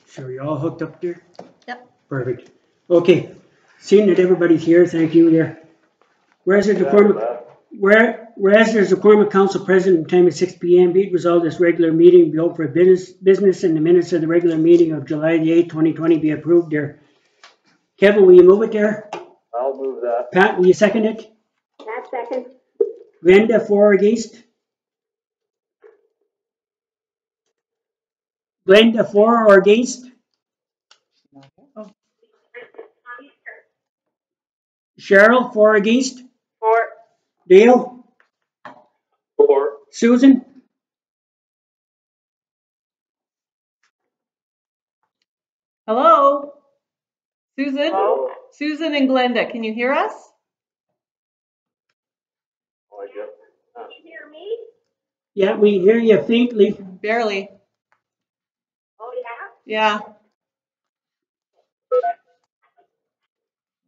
So are you all hooked up there? Yep. Perfect. Okay. Seeing that everybody's here, thank you there. Whereas there's a quorum of council present at time of 6 p.m. be it resolved this regular meeting be open for business and the minutes of the regular meeting of July the 8th, 2020 be approved there. Kevin, will you move it there? I'll move that. Pat, will you second it? Pat, second. Glenda, for or against? Glenda, for or against? Oh. Cheryl, for or against? For. Dale? For. Susan? Hello? Susan? Hello? Susan and Glenda, can you hear us? Oh, I guess. Can you hear me? Yeah, we hear you faintly. Barely. Oh, yeah? Yeah.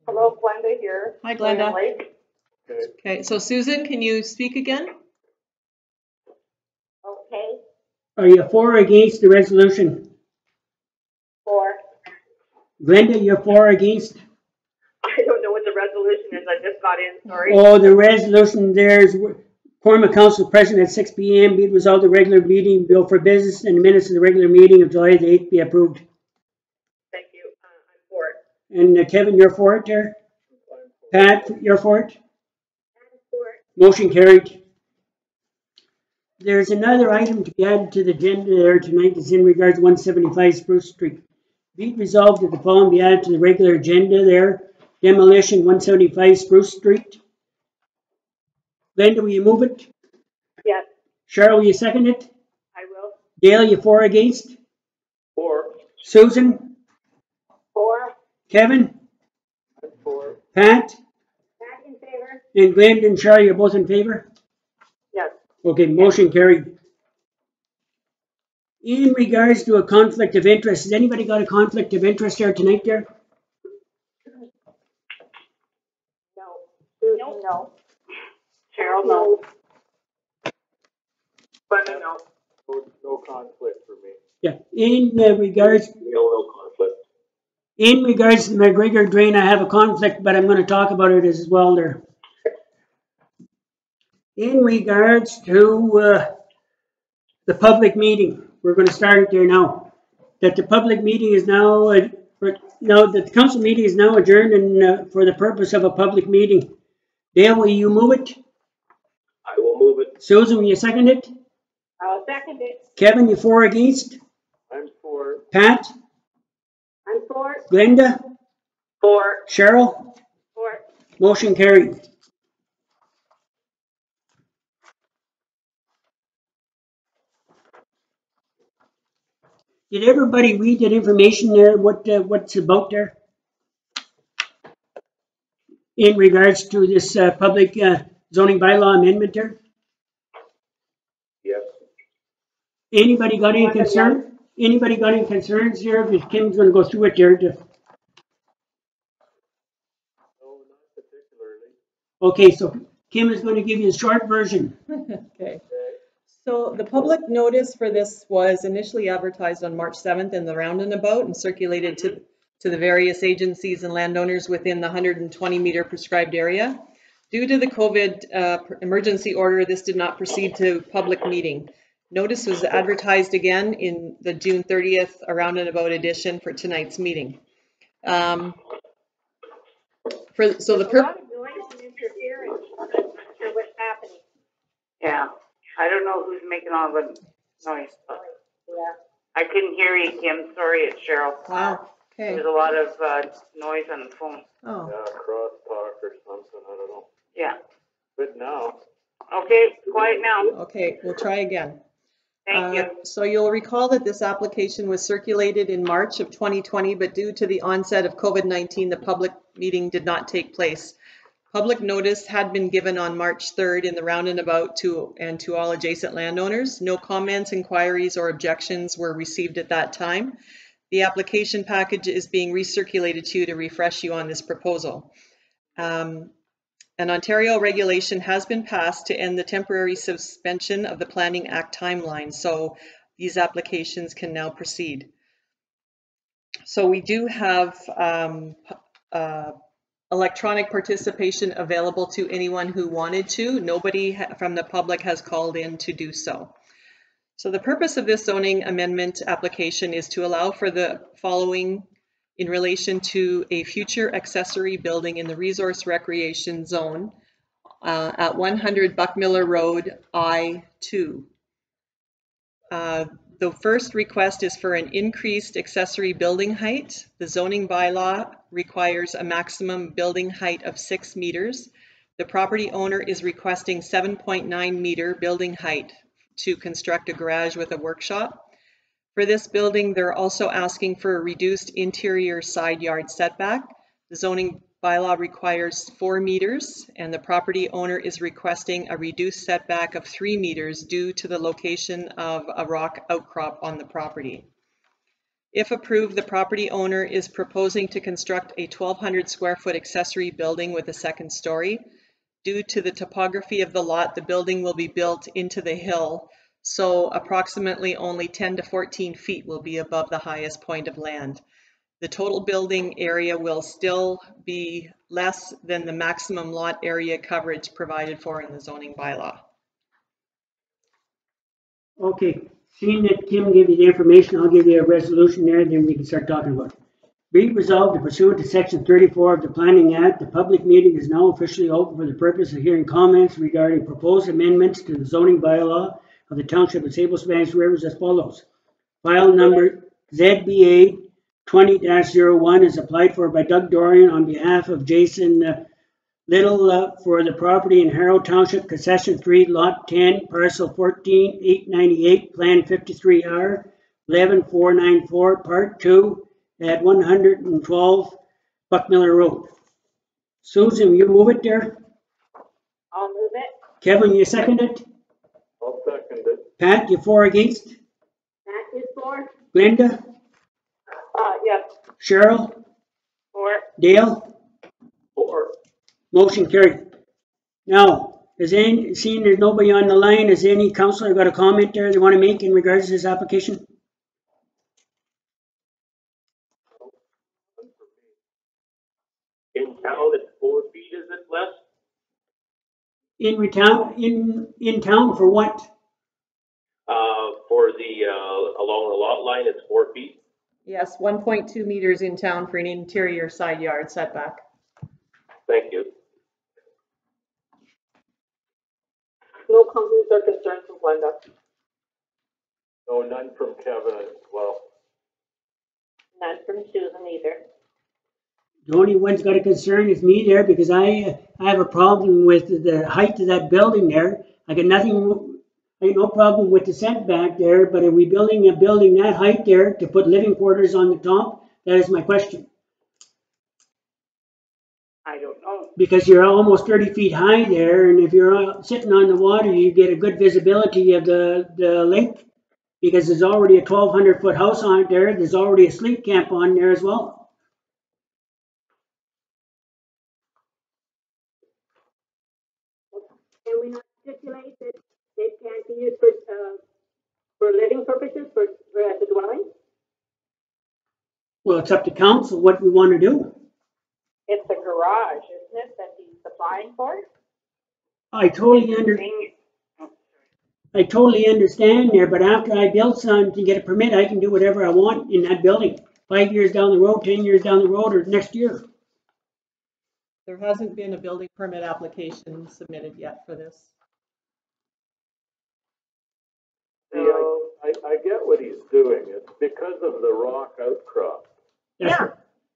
Hello, Glenda here. Hi, Glenda. Lake. Okay. Okay, so Susan, can you speak again? Okay. Are you for or against the resolution? For. Glenda, you're for or against? I don't know what the resolution is. I just got in. Sorry. Oh, the resolution there's quorum of council present at 6 p.m. be it resolved the regular meeting bill for business and the minutes of the regular meeting of July the 8th be approved. Thank you. I'm for it. And Kevin, you're for it there? Pat, you're for it? I'm for it. Motion carried. There's another item to be added to the agenda there tonight. It's in regards to 175 Spruce Street. Be it resolved that the following be added to the regular agenda there. Demolition 175 Spruce Street. Glenda, will you move it? Yes, Cheryl, will you second it? I will. Dale, you for or against? For. Susan? For. Kevin? I'm for. Pat? Pat in favor? And Glenda and Charlie are both in favor? Yes. Okay, motion carried. In regards to a conflict of interest, has anybody got a conflict of interest there tonight there? No. Susan, no. Cheryl, no. Glenda, no. No conflict for me. Yeah. In regards No conflict. to the McGregor drain, I have a conflict, but I'm going to talk about it as well there. In regards to the public meeting, we're going to start it there now. That the public meeting is now, that the council meeting is now adjourned and for the purpose of a public meeting. Dale, will you move it? I will move it. Susan, will you second it? I'll second it. Kevin, you for or against? I'm for. Pat? I'm for it. Glenda? For. Cheryl? For it. Motion carried. Did everybody read that information there? What's about there? In regards to this public zoning bylaw amendment there? Yes. Anybody got any concern? Anybody got any concerns here? Because Kim's going to go through it there. No, not particularly. Okay, so Kim is going to give you a short version. Okay. So the public notice for this was initially advertised on March 7th in the Roundabout and circulated to the various agencies and landowners within the 120 meter prescribed area. Due to the COVID emergency order, this did not proceed to public meeting. Notice was advertised again in the June 30th Roundabout edition for tonight's meeting. So the a lot of noise and interference. I'm not sure what's happening. Yeah, I don't know who's making all the noise, but Yeah. I couldn't hear you, Kim. Sorry, it's Cheryl. Wow. Okay. There's a lot of noise on the phone. Oh. Yeah, crosstalk or something, I don't know. Yeah. Good now. Okay, quiet now. Okay, we'll try again. Thank you. So you'll recall that this application was circulated in March of 2020, but due to the onset of COVID-19, the public meeting did not take place. Public notice had been given on March 3rd in the Roundabout to all adjacent landowners. No comments, inquiries, or objections were received at that time. The application package is being recirculated to you to refresh you on this proposal. An Ontario regulation has been passed to end the temporary suspension of the Planning Act timeline, so these applications can now proceed. So we do have electronic participation available to anyone who wanted to. Nobody from the public has called in to do so. So the purpose of this zoning amendment application is to allow for the following in relation to a future accessory building in the resource recreation zone at 100 Buckmiller Road, I-2. The first request is for an increased accessory building height. The zoning bylaw requires a maximum building height of 6 meters. The property owner is requesting 7.9 meter building height to construct a garage with a workshop. For this building, they're also asking for a reduced interior side yard setback. The zoning bylaw requires 4 meters, and the property owner is requesting a reduced setback of 3 meters due to the location of a rock outcrop on the property. If approved, the property owner is proposing to construct a 1,200 square foot accessory building with a second story. Due to the topography of the lot, the building will be built into the hill, so approximately only 10 to 14 feet will be above the highest point of land. The total building area will still be less than the maximum lot area coverage provided for in the zoning bylaw. Okay, seeing that Kim gave you the information, I'll give you a resolution there, then we can start talking about it. Be it resolved that pursuant to section 34 of the Planning Act, the public meeting is now officially open for the purpose of hearing comments regarding proposed amendments to the zoning bylaw of the Township of Sables-Spanish Rivers as follows. File number ZBA 20-01 is applied for by Doug Dorian on behalf of Jason Little for the property in Harrow Township, Concession 3, Lot 10, Parcel 14, 898, Plan 53R, 11494, Part 2, at 112 Buckmiller Road. Susan, you move it there? I'll move it. Kevin, you second it? I'll second it. Pat, you for or against? That is for? Glenda? Yes. Cheryl? For. Dale? Or Motion carried. Now, seeing there's nobody on the line, has any councillor got a comment there they want to make in regards to this application? In town, it's 4 feet, is it less? In town for what? For the, along the lot line, it's 4 feet. Yes, 1.2 meters in town for an interior side yard setback. Thank you. No comments or concerns from Glenda. no, none from Kevin as well. None from Susan either. The only one's got a concern is me there because I have a problem with the height of that building there. I got no problem with the setback there, but are we building a building that height there to put living quarters on the top? That is my question. I don't know. Because you're almost 30 feet high there, and if you're sitting on the water, you get a good visibility of the lake. Because there's already a 1,200 foot house on it there. There's already a sleep camp on there as well. Can we not stipulate that it can't be used for living purposes for as a dwelling? Well, it's up to council what we want to do. It's a garage, isn't it, that he's applying for? I totally understand there, but after I build something to get a permit, I can do whatever I want in that building. 5 years down the road, 10 years down the road, or next year. There hasn't been a building permit application submitted yet for this. See, I get what he's doing. It's because of the rock outcrop.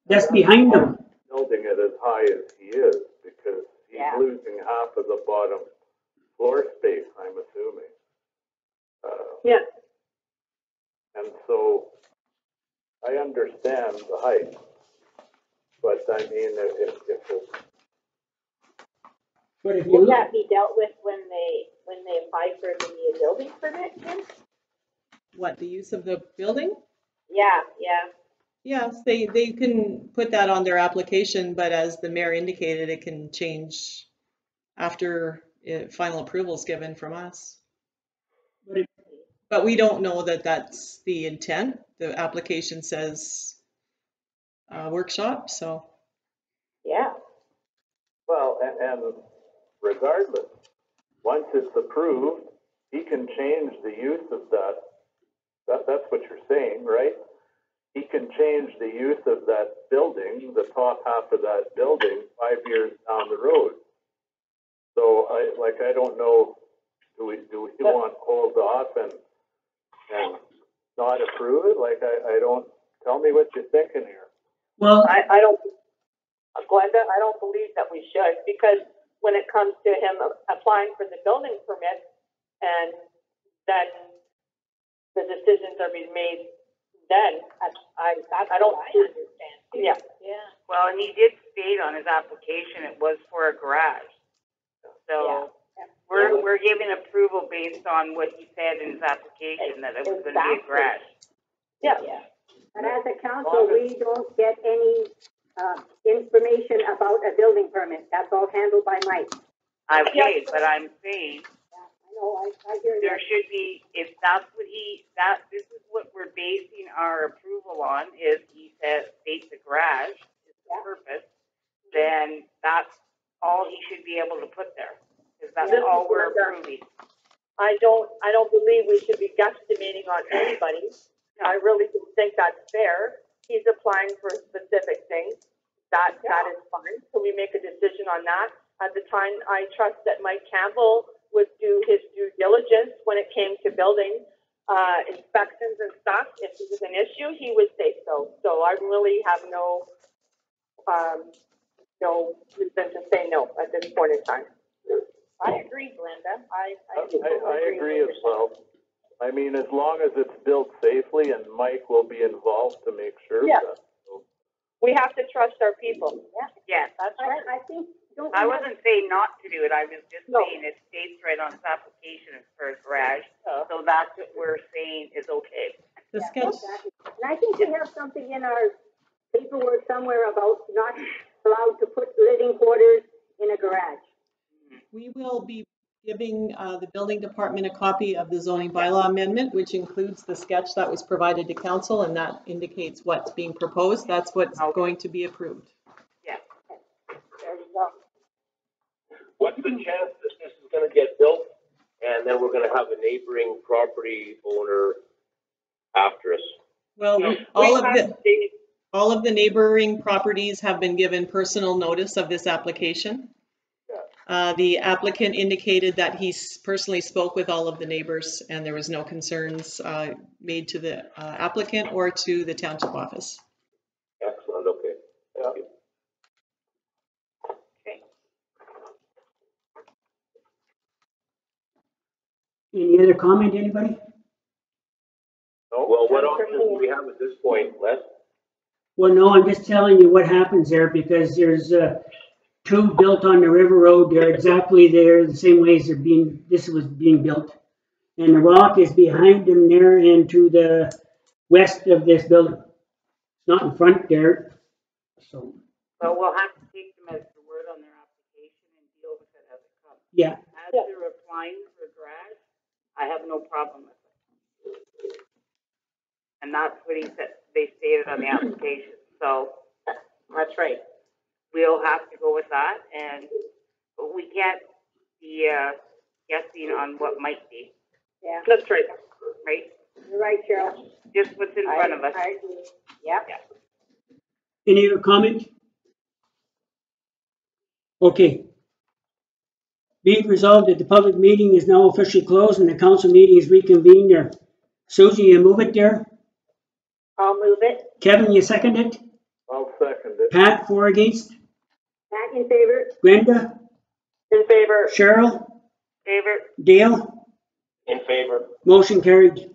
That's behind them. Building it as high as he is because he's losing half of the bottom floor space, I'm assuming. Yeah. And so I understand the height, but I mean, if it's, But if you Will look, that be dealt with when they apply for the building permit, Kim? What, the use of the building? Yeah. Yes, they can put that on their application, but as the mayor indicated, it can change after final approval is given from us. But we don't know that that's the intent. The application says workshop, so. Yeah. Well, and regardless, once it's approved, he can change the use of that. That's what you're saying, right? He can change the use of that building, the top half of that building, 5 years down the road. So I don't know, do we want to hold off and not approve it? Like, I don't, tell me what you're thinking here. Well, I don't, Glenda, I don't believe that we should, because when it comes to him applying for the building permit, and then the decisions are being made, then I don't understand. Yeah. Yeah. Well, and he did state on his application it was for a garage. So we're giving approval based on what he said in his application, that it was going to be a garage. Yeah. But as a council, we don't get any information about a building permit. That's all handled by Mike. Okay, but I'm saying I know, I hear there you. should be, if that's what this is what we're basing our approval on, is he says states a garage is the purpose, then that's all he should be able to put there, because that's all we're approving. I don't believe we should be guesstimating on anybody. I really don't think that's fair. He's applying for specific things. That is fine. So we make a decision on that. At the time, I trust that Mike Campbell would do his due diligence when it came to building inspections and stuff. If it was an issue, he would say so. So I really have no reason to say no at this point in time. I agree, Glenda. I agree as well. I mean, as long as it's built safely, and Mike will be involved to make sure of that. So. We have to trust our people. Yeah, That's right. I think, I wasn't saying not to do it. I was just saying it states right on his application it's for a garage. So that's what we're saying is okay. The sketch. exactly. And I think we have something in our paperwork somewhere about not allowed to put living quarters in a garage. We will be giving the building department a copy of the zoning bylaw amendment, which includes the sketch that was provided to council, and that indicates what's being proposed. That's what's going to be approved. Yeah. There you go. What's the chance that this is gonna get built and then we're gonna have a neighboring property owner after us? Well, all of the neighboring properties have been given personal notice of this application. The applicant indicated that he personally spoke with all of the neighbors and there was no concerns made to the applicant or to the township office. Excellent, okay. Thank you. any other comment, anybody? No? Well, what options do we have at this point, Les? Well, no, I'm just telling you what happens there, because there's two built on the river road. They're exactly there, the same way as this was being built. And the rock is behind them there and to the west of this building. It's not in front there. So, But we'll have to take them as the word on their application and deal with it as it comes. yeah. As they're applying for a garage, I have no problem with it. And that's what he said, they stated on the application. So That's right. we'll have to go with that, and we can't be guessing on what might be. Yeah, That's right. Right? you're right, Cheryl. Just what's in front of us. I agree. Yep. Any other comment? Okay. Be it resolved that the public meeting is now officially closed and the council meeting is reconvened there. Susie, you move it there? I'll move it. Kevin, you second it? I'll second it. Pat, for or against? Pat in favor? Glenda? In favor. Cheryl? Favorite? Dale? In favor? Motion carried.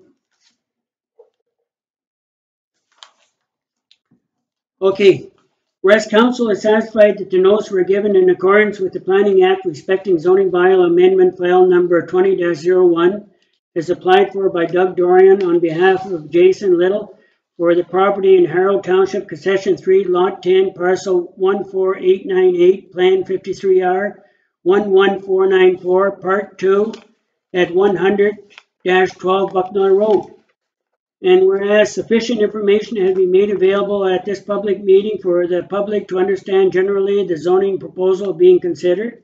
Okay. Whereas council is satisfied that the notes were given in accordance with the Planning Act respecting zoning bylaw amendment file number 20-01 as applied for by Doug Dorian on behalf of Jason Little for the property in Harold Township, Concession 3, Lot 10, Parcel 14898, Plan 53R, 11494, Part 2, at 100-12 Bucknell Road. And whereas sufficient information has been made available at this public meeting for the public to understand generally the zoning proposal being considered,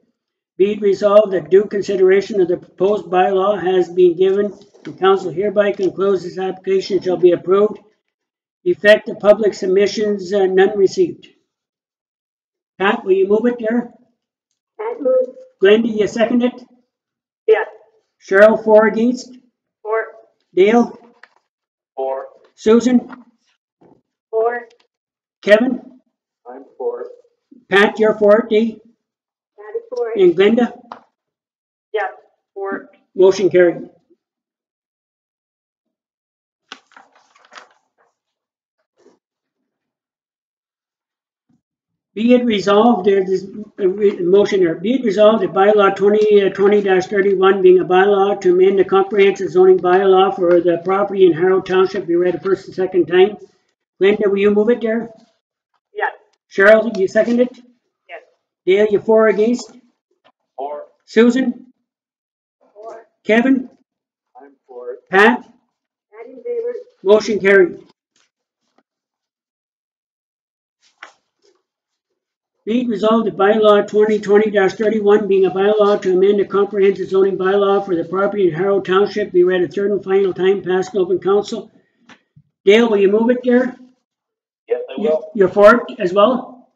be it resolved that due consideration of the proposed bylaw has been given, the council hereby concludes this application shall be approved. Effect of public submissions, none received. Pat, will you move it there? Pat moves. Glenda, you second it? Yes. Cheryl, for, against? For. Dale? For. Susan? For. I'm Kevin? for it. Pat, you're for it, Dee? Pat is for it. And Glenda? Yes. For. Motion carried. Be it resolved, there's a motion there. Be it resolved that bylaw 2020-31 being a bylaw to amend the comprehensive zoning bylaw for the property in Harrow Township be read a first and second time. Glenda, will you move it there? Yes. Cheryl, you second it? Yes. Dale, you for, against? For. Susan? For. Kevin? I'm for it. Pat? Pat in favor. Motion carried. Be it resolved that bylaw 2020-31 being a bylaw to amend the comprehensive zoning bylaw for the property in Harrow Township be read a third and final time, passed in open council. Dale, will you move it there? Yes, I will. You're for it as well?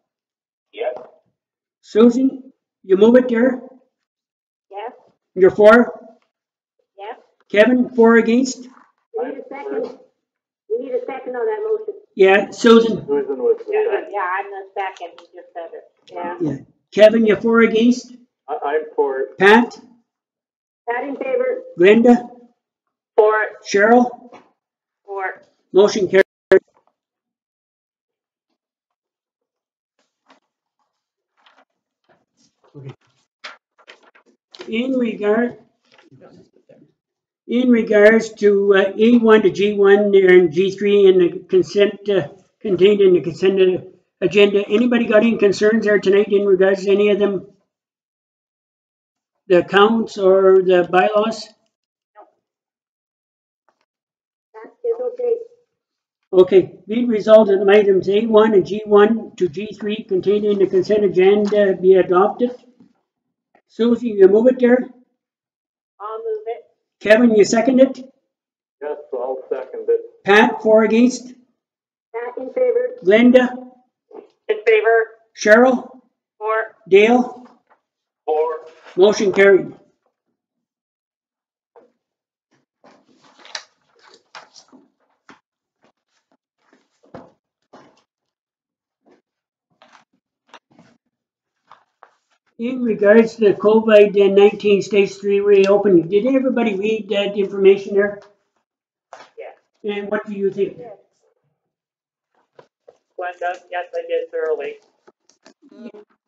Yes. Susan, you move it there? Yes. You're for? Yes. Kevin, for, against? We need a second. We need a second on that motion. Yeah, Susan. Susan was the second. Yeah, I'm the second. He just said it. Yeah. Yeah. Kevin, you for, against? I'm for it. Pat? Pat in favor. Glenda? For. Cheryl? For. Motion carried. Okay. In regards to A1 to G1 and G3 and the consent contained in the consent agenda, anybody got any concerns there tonight in regards to any of them? The accounts or the bylaws? That is okay. Okay, be it resolved that items A1 and G1 to G3 contained in the consent agenda be adopted. Susie, you move it there? I'll move it. Kevin, you second it? Yes, I'll second it. Pat, for, against? Pat in favor. Glenda? In favor. Cheryl? For. Dale? For. Motion carried. In regards to the COVID-19 stage 3 reopening, did everybody read that information there? Yeah. And what do you think? Glenda, yes, I did thoroughly.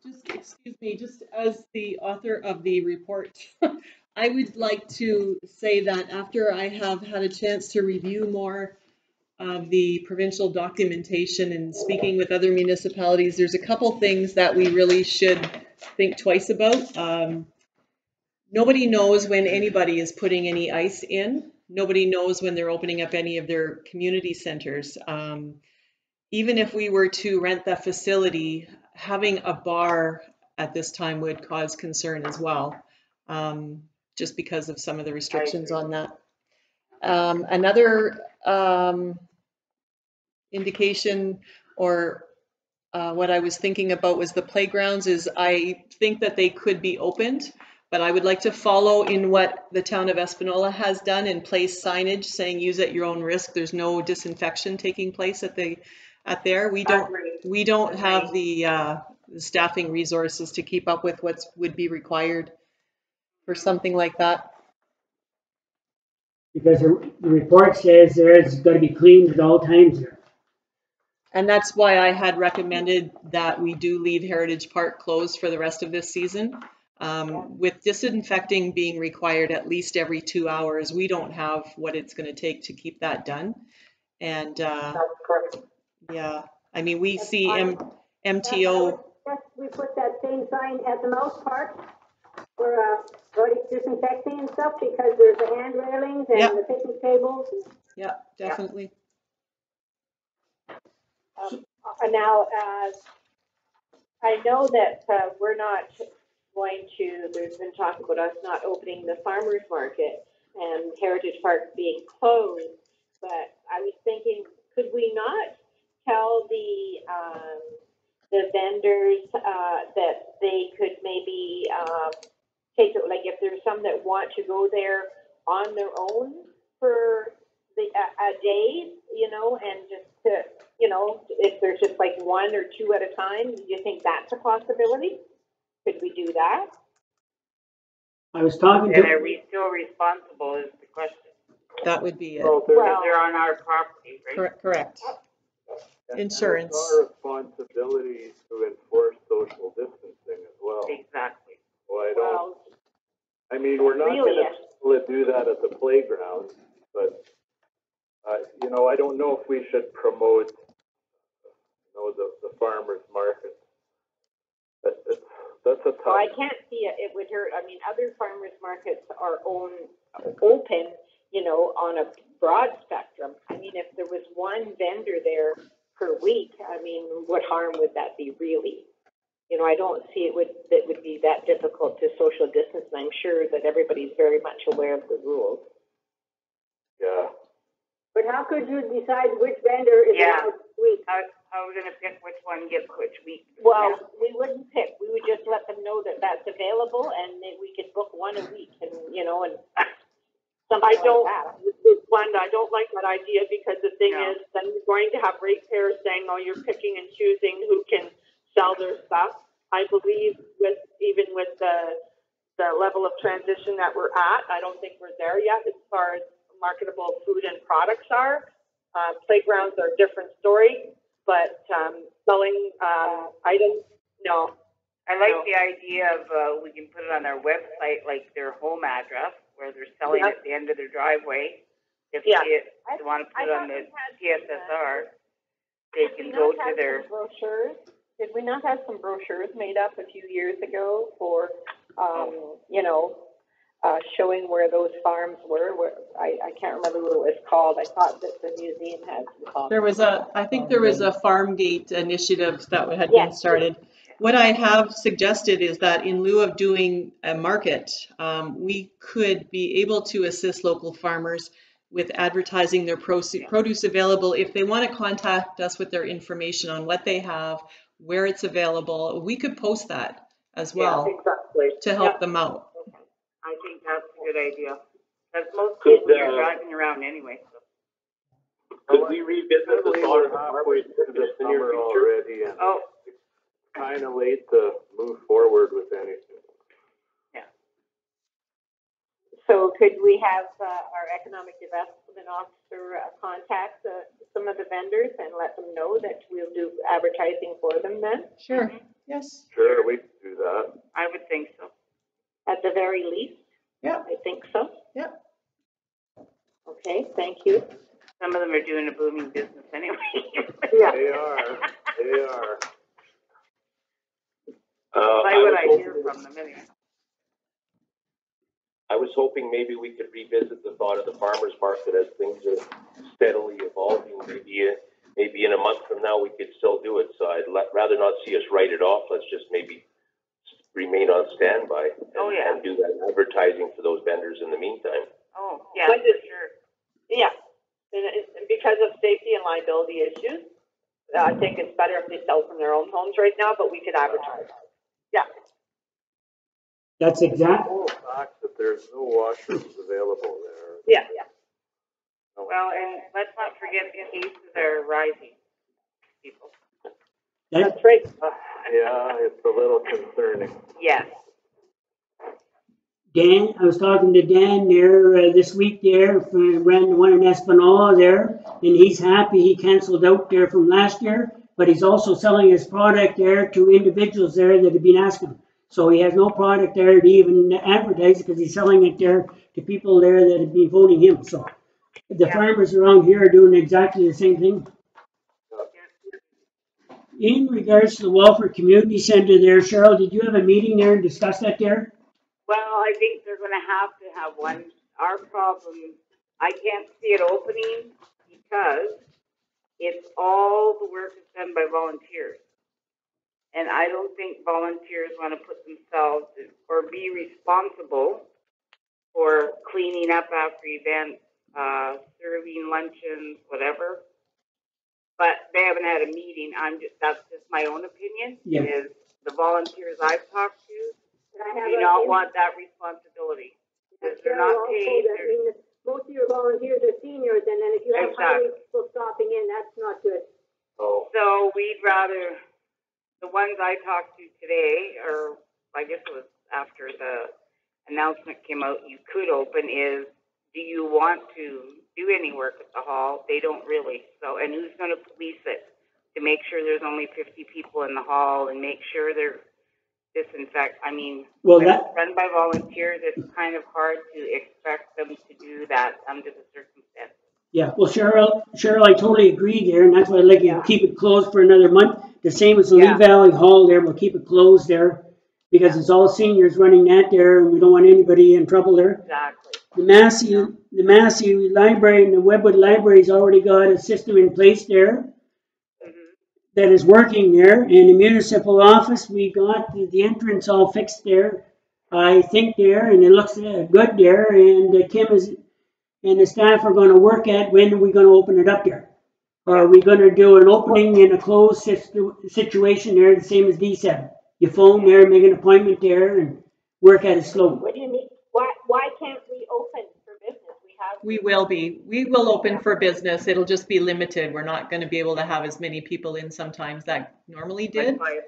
Just, excuse me, just as the author of the report, I would like to say that after I have had a chance to review more of the provincial documentation and speaking with other municipalities, there's a couple things that we really should think twice about. Nobody knows when anybody is putting any ice in. Nobody knows when they're opening up any of their community centers. Even if we were to rent that facility, having a bar at this time would cause concern as well, just because of some of the restrictions on that. Another indication or what I was thinking about was the playgrounds. Is I think that they could be opened, but I would like to follow in what the town of Espanola has done and place signage saying use at your own risk. There's no disinfection taking place at there. We don't have the staffing resources to keep up with what would be required for something like that. Because the report says it's got to be cleaned at all times here. And that's why I had recommended that we do leave Heritage Park closed for the rest of this season. With disinfecting being required at least every 2 hours, we don't have what it's going to take to keep that done. And That's correct. yeah, I mean, we see MTO. We put that same sign at the Mouse Park for disinfecting and stuff because there's the hand railings and the picnic tables. Yeah, definitely. Now, I know that we're not going to, there's been talk about us not opening the farmers market and Heritage Park being closed, but I was thinking, could we not tell the vendors that they could maybe take it, like if there's some that want to go there on their own for a day, you know, and just to, you know, if there's just like one or two at a time, do you think that's a possibility? Could we do that? I was talking And are to, we still responsible is the question. That would be it. Well, Because they're on our property, right? Correct. Insurance. It's our responsibility to enforce social distancing as well. Exactly. Well, I mean, we're not Really? going to be able to do that at the playground, but, you know, I don't know if we should promote, you know, the farmers market. That's a tough. Well, I can't see it would hurt. I mean, other farmers markets are open, you know, on a broad spectrum. I mean, if there was one vendor there per week, I mean, what harm would that be really? You know, I don't see that would be that difficult to social distance, and I'm sure that everybody's very much aware of the rules. Yeah. But how could you decide which vendor is Yeah. allowed this week? How are we going to pick which one gets which week? Well, we wouldn't pick. We would just let them know that that's available, and then we could book one a week, and you know, and something I don't. like that. Glenda, I don't like that idea because the thing No. is, then you're going to have ratepayers saying, "Oh, you're picking and choosing who can sell their stuff." I believe even with the level of transition that we're at, I don't think we're there yet as far as marketable food and products are. Playgrounds are a different story, but selling items, no. I like the idea of we can put it on our website, like their home address, where they're selling at the end of their driveway. If they want to put it on the PSSR, they can go to their brochures. Did we not have some brochures made up a few years ago for, you know, showing where those farms were? Where I can't remember what it was called. I thought that the museum had some. There was I think there was a farm gate initiative that had been started. What I have suggested is that in lieu of doing a market, we could be able to assist local farmers with advertising their produce available. If they want to contact us with their information on what they have, where it's available, we could post that as well to help them out. I think that's a good idea. Because most people are driving around anyway. So. Could we revisit the thought of halfway through the in the near summer future? already, and it's kind of late to move forward with anything. Yeah. So could we have our economic development officer contact some of the vendors and let them know that we'll do advertising for them then? Sure. Mm-hmm. Yes. Sure, we can do that. I would think so. At the very least? Yeah. I think so. Yeah. Okay, thank you. Some of them are doing a booming business anyway. Yeah. They are. They are. Why would I hear from them anyway? I was hoping maybe we could revisit the thought of the farmers market as things are steadily evolving. Maybe in a month from now we could still do it. So I'd rather not see us write it off. Let's just maybe remain on standby and do that advertising for those vendors in the meantime. Oh, yeah, for sure. Yeah, and because of safety and liability issues, I think it's better if they sell from their own homes right now, but we could advertise. Yeah. that's exact. The fact that there's no washrooms available there. Yeah. Well, and let's not forget cases are rising, people. That, That's right. Yeah, it's a little concerning. Yes. Dan, I was talking to Dan there this week there, ran the one in Espanola there, and he's happy he canceled out there from last year, but he's also selling his product there to individuals there that have been asking. So he has no product there to even advertise because he's selling it there to people there that have been voting him. So the farmers around here are doing exactly the same thing. In regards to the Welfare Community Center there, Cheryl, did you have a meeting there and discuss that there? Well, I think they're going to have one. Our problem, I can't see it opening because it's all the work is done by volunteers. And I don't think volunteers want to put themselves or be responsible for cleaning up after events, serving luncheons, whatever. But they haven't had a meeting. That's just my own opinion. Yeah. Is the volunteers I've talked to do not want that responsibility because they're not paid. Most of your volunteers are seniors, and then if you have highway people stopping in, that's not good. Oh, So we'd rather, the ones I talked to today, or I guess it was after the announcement came out, you could open, is do you want to do any work at the hall? They don't really. So, and who's going to police it to make sure there's only 50 people in the hall and make sure they're disinfect? I mean, Well, when that- it's run by volunteers, it's kind of hard to expect them to do that under the circumstances. Yeah, well, Cheryl, I totally agree there, and that's why I'd like you to keep it closed for another month. The same as the Lee Valley Hall there, we'll keep it closed there because it's all seniors running that there, and we don't want anybody in trouble there. Exactly. The Massey Library and the Webwood Library's already got a system in place there that is working there. In the municipal office, we got the entrance all fixed there, I think there, and it looks good there. And Kim and the staff are going to work at when are we going to open it up there? Or are we going to do an opening in a closed situation there, the same as D7? You phone there, make an appointment there, and work at it slowly. What do you mean? Why can't we open for business? We will be. We will open for business. It'll just be limited. We're not going to be able to have as many people in sometimes that normally did. Like by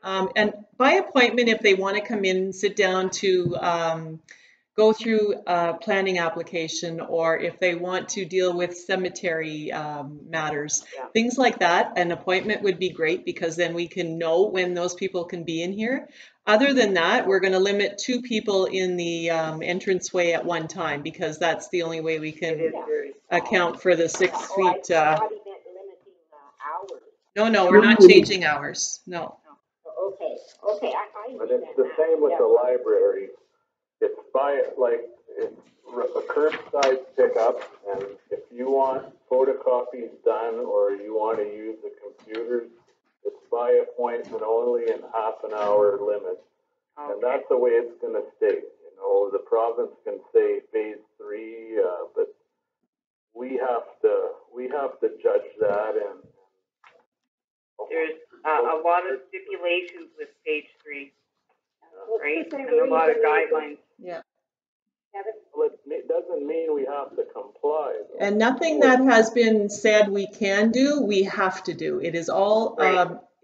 appointment? And by appointment, if they want to come in, sit down to go through a planning application, or if they want to deal with cemetery matters, things like that, an appointment would be great because then we can know when those people can be in here. Other than that, we're going to limit 2 people in the entranceway at one time because that's the only way we can account for the 6 feet. I thought he meant limiting hours. No, we're not changing hours. No. Okay. I but it's the same with the library. It's it's a curbside pickup, and if you want photocopies done or you want to use the computers, it's by appointment only and half an hour limit. Okay. And that's the way it's going to stay. You know, the province can say phase 3, but we have to judge that. And there's a lot of stipulations with stage 3, right? And a lot of guidelines. Yeah. Well, it doesn't mean we have to comply, though. And nothing that has been said we can do, we have to do. It is all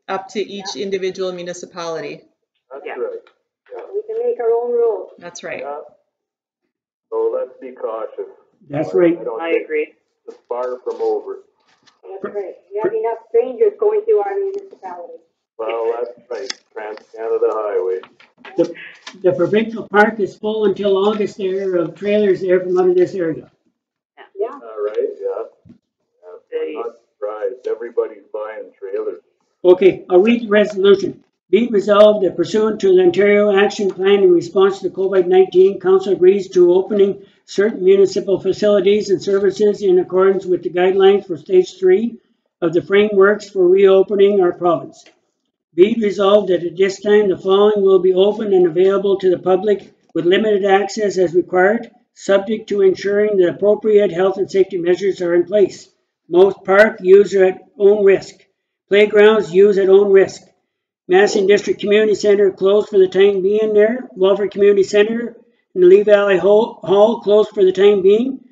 up to each individual municipality. That's right. Yeah. We can make our own rules. That's right. Yeah. So let's be cautious. That's right. I agree. It's far from over. That's right. We have enough strangers going through our municipality. Well, that's right. Trans-Canada Highway. The provincial park is full until August there of trailers there from out of this area. Yeah. All right, yeah. I'm not surprised. Everybody's buying trailers. Okay, I'll read the resolution. Be it resolved that pursuant to the Ontario Action Plan in response to COVID-19, Council agrees to opening certain municipal facilities and services in accordance with the guidelines for Stage 3 of the frameworks for reopening our province. Be it resolved that at this time the following will be open and available to the public with limited access as required, subject to ensuring the appropriate health and safety measures are in place. Most park use at own risk. Playgrounds use at own risk. Massey District Community Center closed for the time being there. Walford Community Center and the Lee Valley Hall closed for the time being.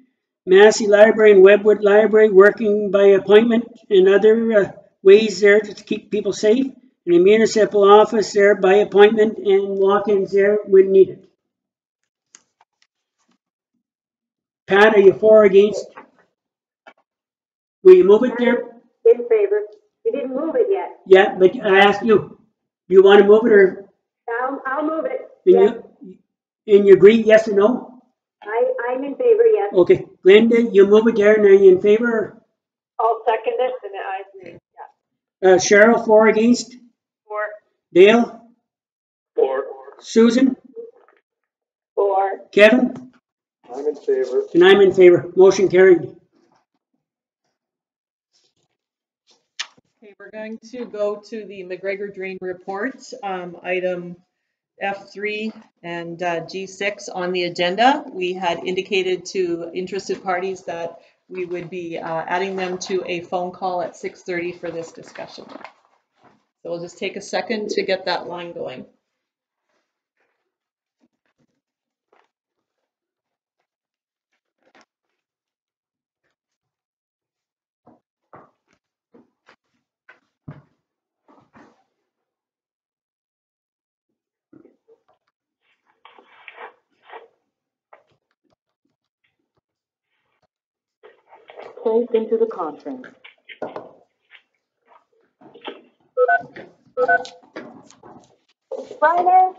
Massey Library and Webwood Library working by appointment and other ways there to keep people safe. And the municipal office there by appointment and walk-ins there when needed. Pat, are you for or against? Will you move it there? In favor. You didn't move it yet. Yeah, but I asked you, do you want to move it or? I'll move it. And you agree, yes or no? I'm in favor, yes. Okay, Glenda, you move it there and are you in favor? I'll second it, and I agree, Cheryl, for or against? For. Dale? For. Susan? For. Kevin? I'm in favor. And I'm in favor. Motion carried. Okay, we're going to go to the McGregor Drain Report, item F3 and G6 on the agenda. We had indicated to interested parties that we would be adding them to a phone call at 6:30 for this discussion. So we'll just take a second to get that line going. Placed into the conference. Reiner?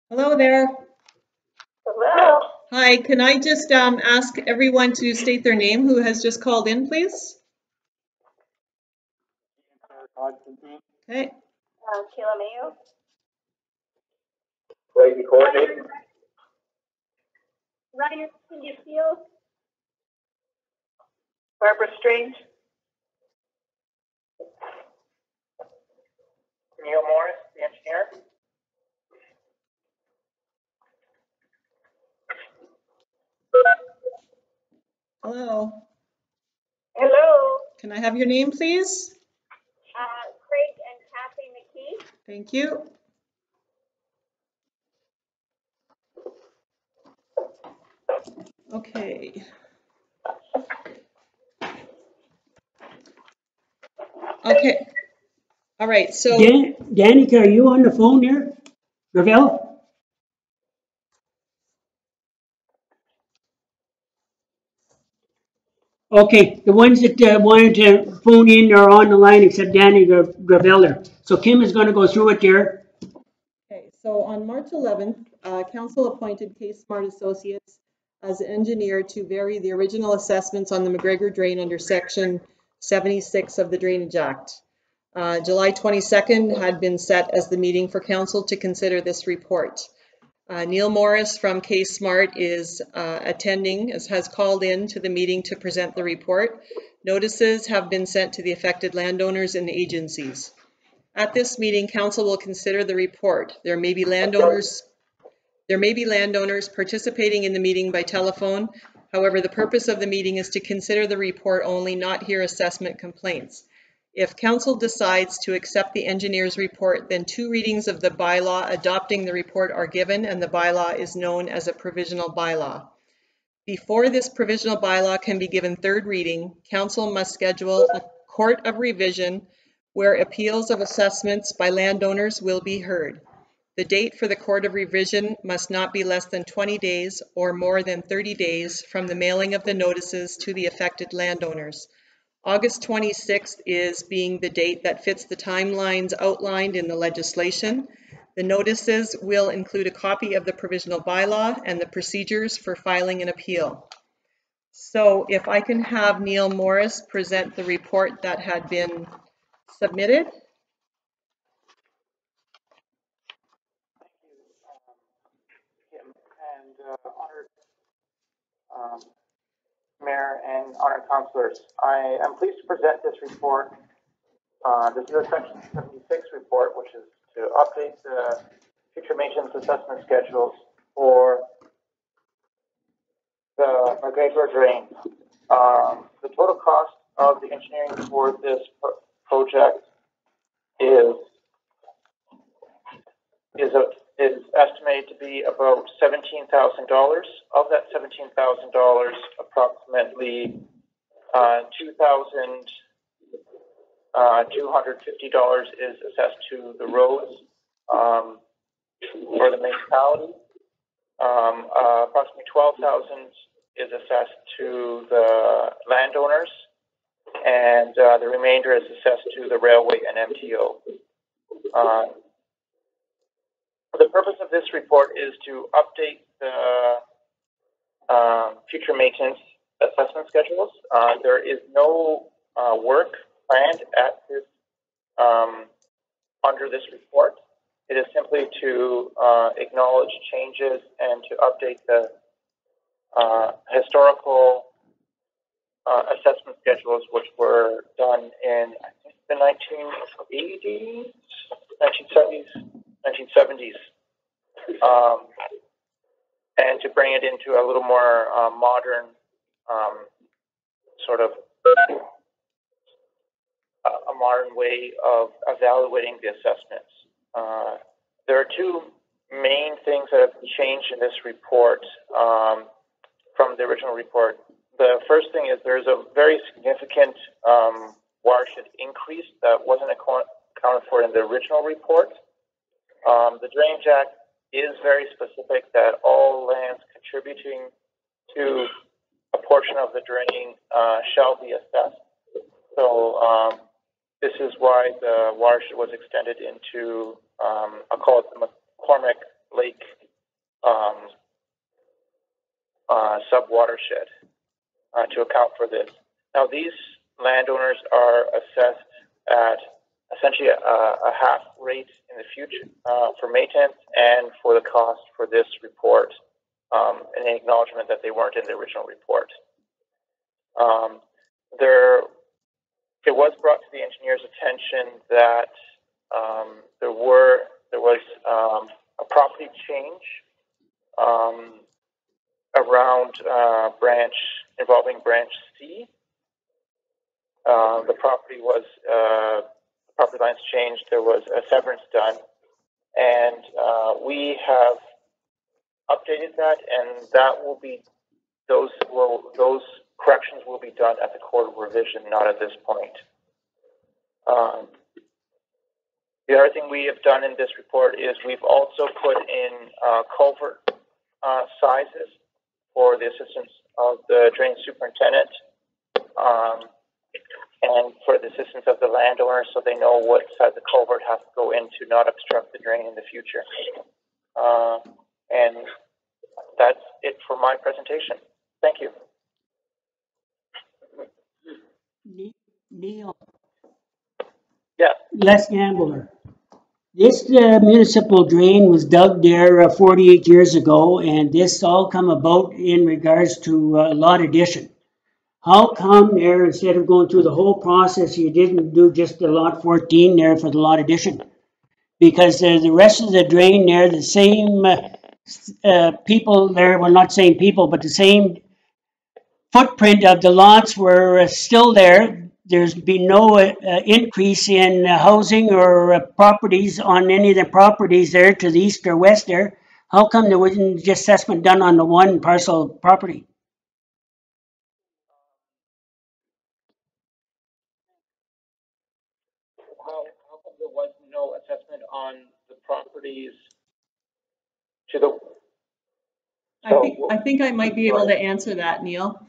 Hello there. Hello? Hi, can I just ask everyone to state their name who has just called in, please? Okay. Kayla Mayo? Craig Courtney. Reiner, can you feel? Barbara Strange? Neil Morris, the engineer. Hello. Hello? Can I have your name, please? Craig and Kathy McKee? Thank you. Okay. Okay. All right. So, Danica, are you on the phone here? Gravel? Okay, the ones that wanted to phone in are on the line except Danny Graveller. So Kim is going to go through it there. okay. So on March 11th, Council appointed Case Smart Associates as engineer to vary the original assessments on the McGregor Drain under Section 76 of the Drainage Act. July 22nd had been set as the meeting for Council to consider this report. Neil Morris from Case Smart is attending, has called in to the meeting to present the report. Notices have been sent to the affected landowners and agencies. At this meeting, Council will consider the report. There may be landowners participating in the meeting by telephone. However, the purpose of the meeting is to consider the report only, not hear assessment complaints. If Council decides to accept the engineer's report, then 2 readings of the bylaw adopting the report are given, and the bylaw is known as a provisional bylaw. Before this provisional bylaw can be given 3rd reading, Council must schedule a court of revision where appeals of assessments by landowners will be heard. The date for the court of revision must not be less than 20 days or more than 30 days from the mailing of the notices to the affected landowners. August 26th is being the date that fits the timelines outlined in the legislation. The notices will include a copy of the provisional bylaw and the procedures for filing an appeal. So if I can have Neil Morris present the report that had been submitted. Kim, and honored Mayor and honored councillors. I am pleased to present this report. This is a Section 76 report, which is to update the future maintenance assessment schedules for the McGregor Drain. The total cost of the engineering for this project is estimated to be about $17,000. Of that $17,000, approximately $2,250 is assessed to the roads for the municipality. Approximately $12,000 is assessed to the landowners, and the remainder is assessed to the railway and MTO. The purpose of this report is to update the future maintenance assessment schedules. There is no work planned at this under this report. It is simply to acknowledge changes and to update the historical assessment schedules, which were done in, I think, the 1980s, 1970s, and to bring it into a little more modern sort of a modern way of evaluating the assessments. There are two main things that have changed in this report from the original report. The first thing is there's a very significant watershed increase that wasn't accounted for in the original report. The Drainage Act is very specific that all lands contributing to a portion of the drain shall be assessed. So this is why the watershed was extended into, I'll call it the McCormick Lake sub-watershed to account for this. Now, these landowners are assessed at essentially a half rate in the future for maintenance and for the cost for this report, and an acknowledgement that they weren't in the original report. It was brought to the engineer's attention that there was a property change around involving branch C. The property lines changed. There was a severance done, and we have updated that, and that will be those corrections will be done at the court of revision, not at this point. The other thing we have done in this report is we've also put in culvert sizes for the assistance of the drain superintendent and for the assistance of the landowner, so they know what size the culvert has to go in to not obstruct the drain in the future. And that's it for my presentation. Thank you. Neil. Yeah. Les Gambler. This municipal drain was dug there 48 years ago, and this all come about in regards to lot addition. How come there, instead of going through the whole process, you didn't do just the lot 14 there for the lot addition? Because the rest of the drain there, the same people there, well, not same people, but the same footprint of the lots were still there. There's been no increase in housing or properties on any of the properties there to the east or west there. How come there wasn't just assessment done on the one parcel of property? How come there was no assessment on the properties to the... I think I might be able to answer that, Neil.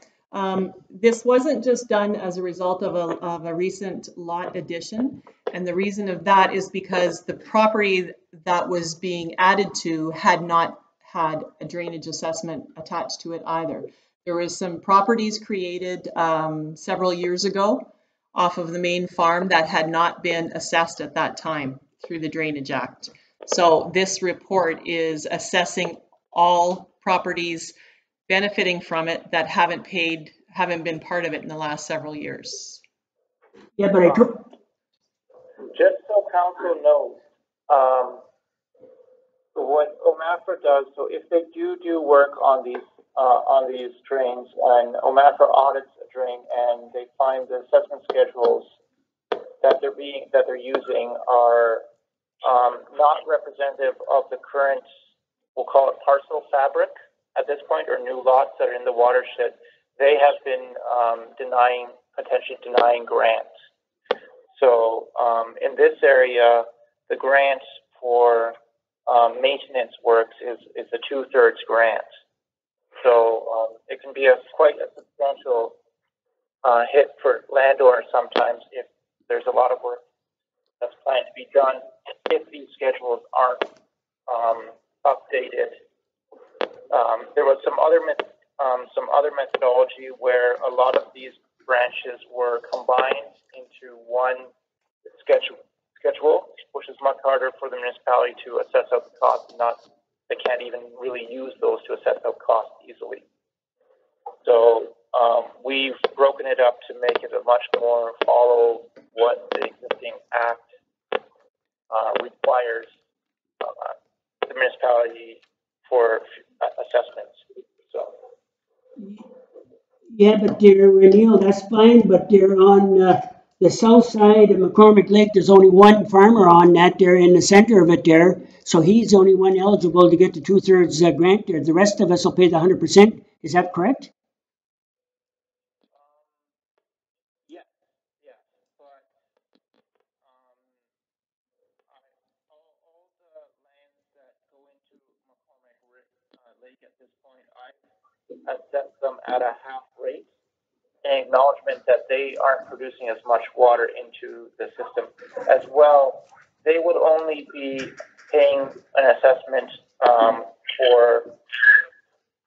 This wasn't just done as a result of a recent lot addition, and the reason of that is because the property that was being added to had not had a drainage assessment attached to it either. There was some properties created several years ago off of the main farm that had not been assessed at that time through the Drainage Act. So this report is assessing all properties benefiting from it that haven't been part of it in the last several years. Yeah, but just so council knows, what OMAFRA does, so if they do work on these drains, and OMAFRA audits a drain and they find the assessment schedules that they're using are not representative of the current, we'll call it parcel fabric at this point, or new lots that are in the watershed, they have been potentially denying grants. So in this area, the grants for maintenance works is a 2/3 grant. So it can be quite a substantial hit for landowners sometimes if there's a lot of work that's planned to be done if these schedules aren't updated. There was some other methodology where a lot of these branches were combined into one schedule schedule, which is much harder for the municipality to assess out the cost. They can't even really use those to assess out cost easily. So we've broken it up to make it a much more follow what the existing act requires the municipality for assessments. So. Yeah, but they're, Neil, that's fine, but they're on the south side of McCormick Lake. There's only one farmer on that there in the center of it there. So he's the only one eligible to get the 2/3 grant there. The rest of us will pay the 100%. Is that correct? Yeah, but all the lands that go into McCormick Lake at this point, I assess them at a half rate, an acknowledgement that they aren't producing as much water into the system. As well, they would only be paying an assessment for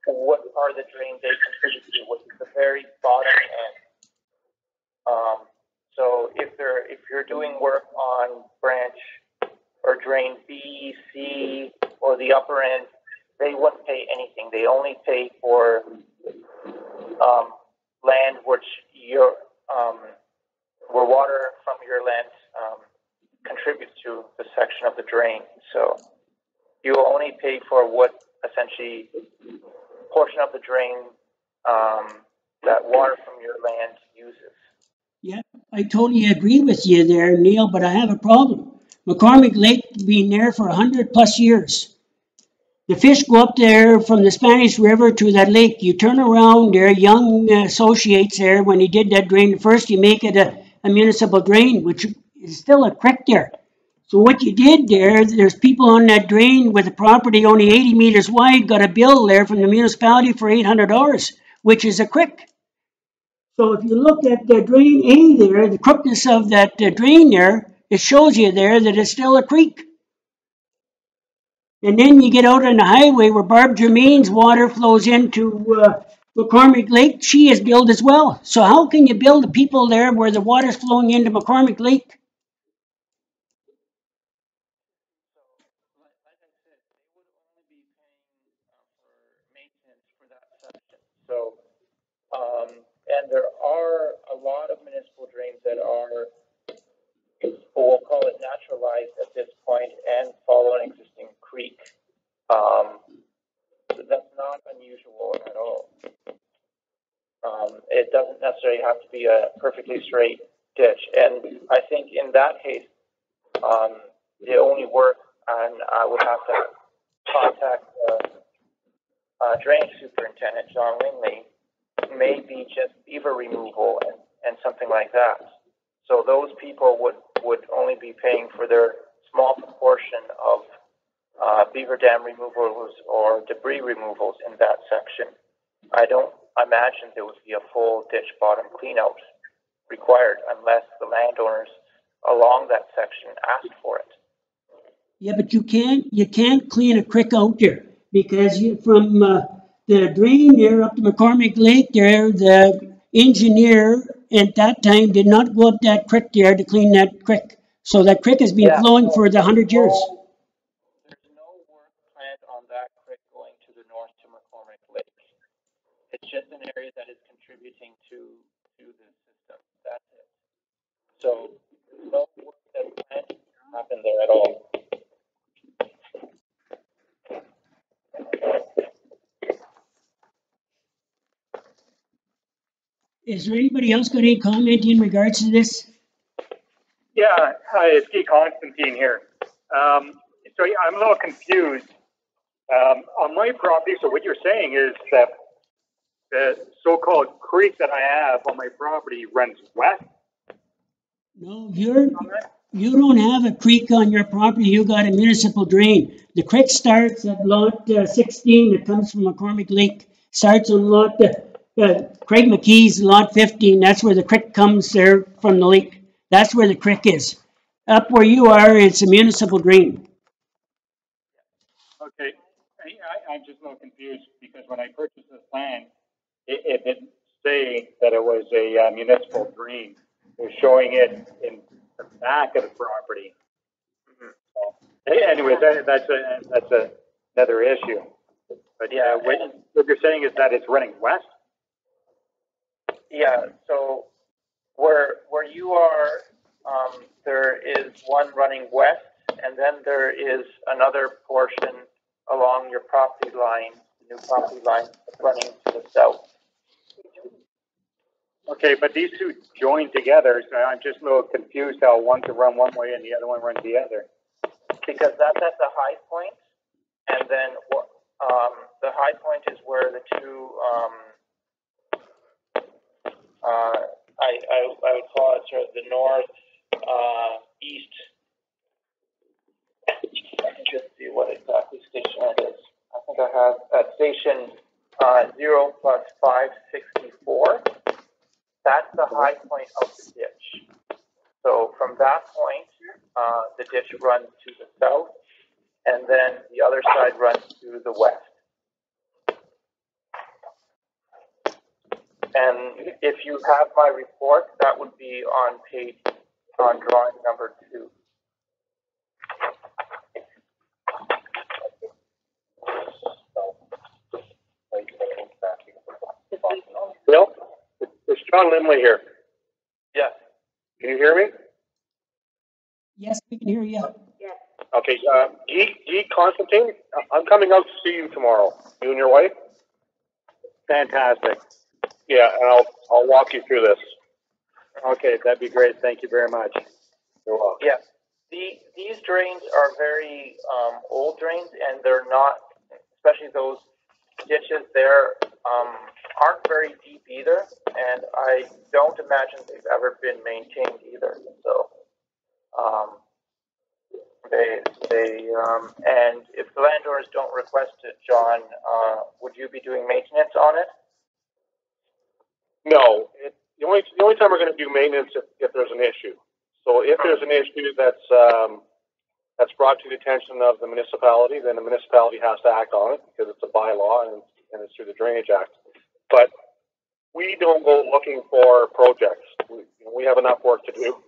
what part of the drain they contribute to, which is the very bottom end. So if you're doing work on branch or drain B, C, or the upper end, they wouldn't pay anything. They only pay for land which where water from your land contributes to the section of the drain. So you only pay for what essentially portion of the drain that water from your land uses. Yeah, I totally agree with you there, Neil, but I have a problem. McCormick Lake being there for 100+ years. The fish go up there from the Spanish River to that lake. You turn around there, Young associates there, when he did that drain first, you make it a municipal drain, which is still a creek there. So what you did there's people on that drain with a property only 80 meters wide, got a bill there from the municipality for $800, which is a creek. So if you look at the drain A there, the crookedness of that drain there, it shows you there that it's still a creek. And then you get out on the highway where Barb Germain's water flows into McCormick Lake. She is billed as well. So how can you bill the people there where the water's flowing into McCormick Lake? Like I said, they would only be paying for maintenance for that section. So, and there are a lot of municipal drains that are, we'll call it naturalized at this point, and follow an existing creek. That's not unusual at all. It doesn't necessarily have to be a perfectly straight ditch. And I think in that case, the only work, and I would have to contact the drainage superintendent, John Lingley, may be just beaver removal and something like that. So those people would only be paying for their small proportion of beaver dam removals or debris removals in that section. I don't imagine there would be a full ditch bottom cleanout required unless the landowners along that section asked for it. Yeah, but you can't clean a creek out there because from the drain there up to McCormick Lake there, the engineer at that time did not go up that creek there to clean that creek. So that creek has been flowing for the 100 years. There's no work planned on that creek going to the north to McCormick Lake. It's just an area that is contributing to the system. That's it. So no work that's planned to happen there at all. Is there anybody else got any comment in regards to this? Yeah, hi, it's Guy Constantine here. So I'm a little confused. On my property, so what you're saying is that the so-called creek that I have on my property runs west? No, you don't have a creek on your property. You got a municipal drain. The creek starts at lot 16 that comes from McCormick Lake. Starts on lot Craig McKee's lot 15. That's where the creek comes there from the lake. That's where the creek is. Up where you are, it's a municipal drain. Okay, I'm just a little confused because when I purchased this land, it didn't say that it was a municipal drain. It was showing it in the back of the property. Anyway, that's another issue. But yeah, what you're saying is that it's running west? Yeah, so where you are, there is one running west, and then there is another portion along your property line, the new property line running to the south. Okay, but these two join together, so I'm just a little confused how one can run one way and the other one runs the other. Because that's at the high point, and then the high point is where the two, I would call it sort of the north, east. Let me just see what exactly station it is. I think I have at station 0 plus 564. That's the high point of the ditch. So from that point, the ditch runs to the south, and then the other side runs to the west. And if you have my report, that would be on drawing number 2. Bill, it's John Lindley here. Yes. Can you hear me? Yes, we can hear you. Yes. Okay, Guy Constantine, I'm coming out to see you tomorrow. You and your wife? Fantastic. Yeah, and I'll walk you through this. Okay, that'd be great. Thank you very much. You're welcome. Yeah. These drains are very old drains, and they're not, especially those ditches there, aren't very deep either, and I don't imagine they've ever been maintained either. So, and if the landowners don't request it, John, would you be doing maintenance on it? No, the only time we're going to do maintenance if there's an issue. So if there's an issue that's brought to the attention of the municipality, then the municipality has to act on it because it's a bylaw and it's through the Drainage Act. But we don't go looking for projects. We have enough work to do.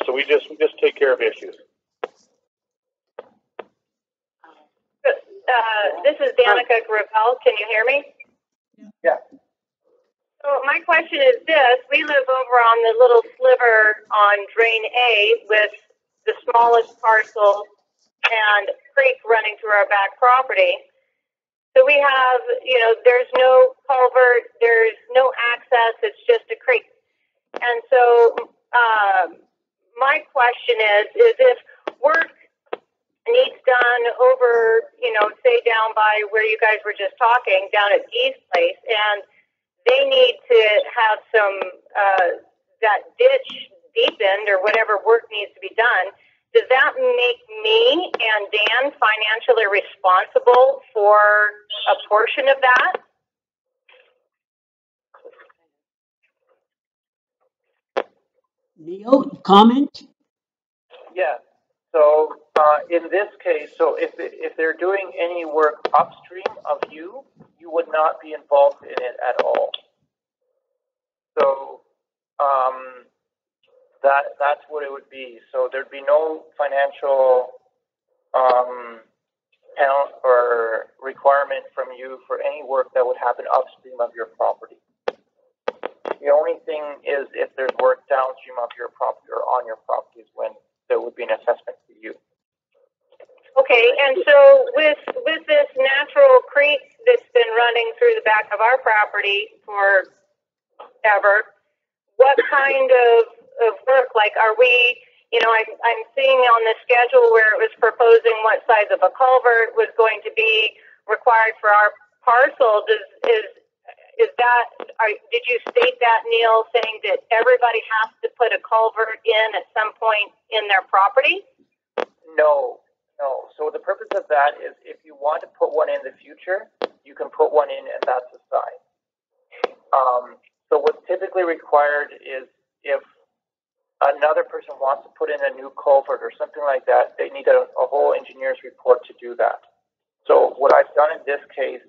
So we just take care of issues. This is Danica Gravel. Can you hear me? Yeah. So my question is this: we live over on the little sliver on Drain A with the smallest parcel and a creek running through our back property. So we have, there's no culvert, there's no access, it's just a creek. And so my question is if work needs done over, say down by where you guys were just talking, down at East Place, and they need to have some, that ditch deepened or whatever work needs to be done, does that make me and Dan financially responsible for a portion of that? Neil, comment? Yeah. So in this case, so if they're doing any work upstream of you, you would not be involved in it at all. So that's what it would be. So there'd be no financial count or requirement from you for any work that would happen upstream of your property. The only thing is if there's work downstream of your property or on your property is when there would be an assessment for you. Okay, and so with this natural creek that's been running through the back of our property forever, what kind of work, like are we, I'm seeing on the schedule where it was proposing what size of a culvert was going to be required for our parcel. Did you state that, Neil, saying that everybody has to put a culvert in at some point in their property? No. So the purpose of that is if you want to put one in the future, you can put one in and that's the size. So what's typically required is if another person wants to put in a new culvert or something like that, they need a whole engineer's report to do that. So what I've done in this case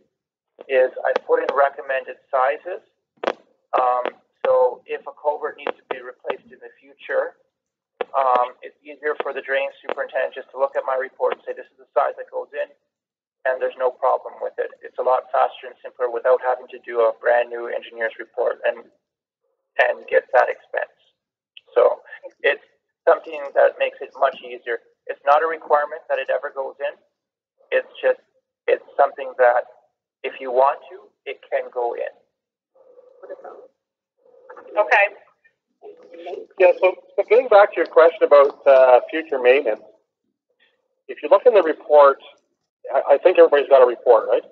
is I put in recommended sizes. So if a culvert needs to be replaced in the future, it's easier for the drainage superintendent just to look at my report and say, this is the size that goes in, and there's no problem with it. It's a lot faster and simpler without having to do a brand new engineer's report and get that expense. So it's something that makes it much easier. It's not a requirement that it ever goes in. It's something that if you want to, it can go in. Okay. Yeah, so getting back to your question about future maintenance, if you look in the report, I think everybody's got a report, right?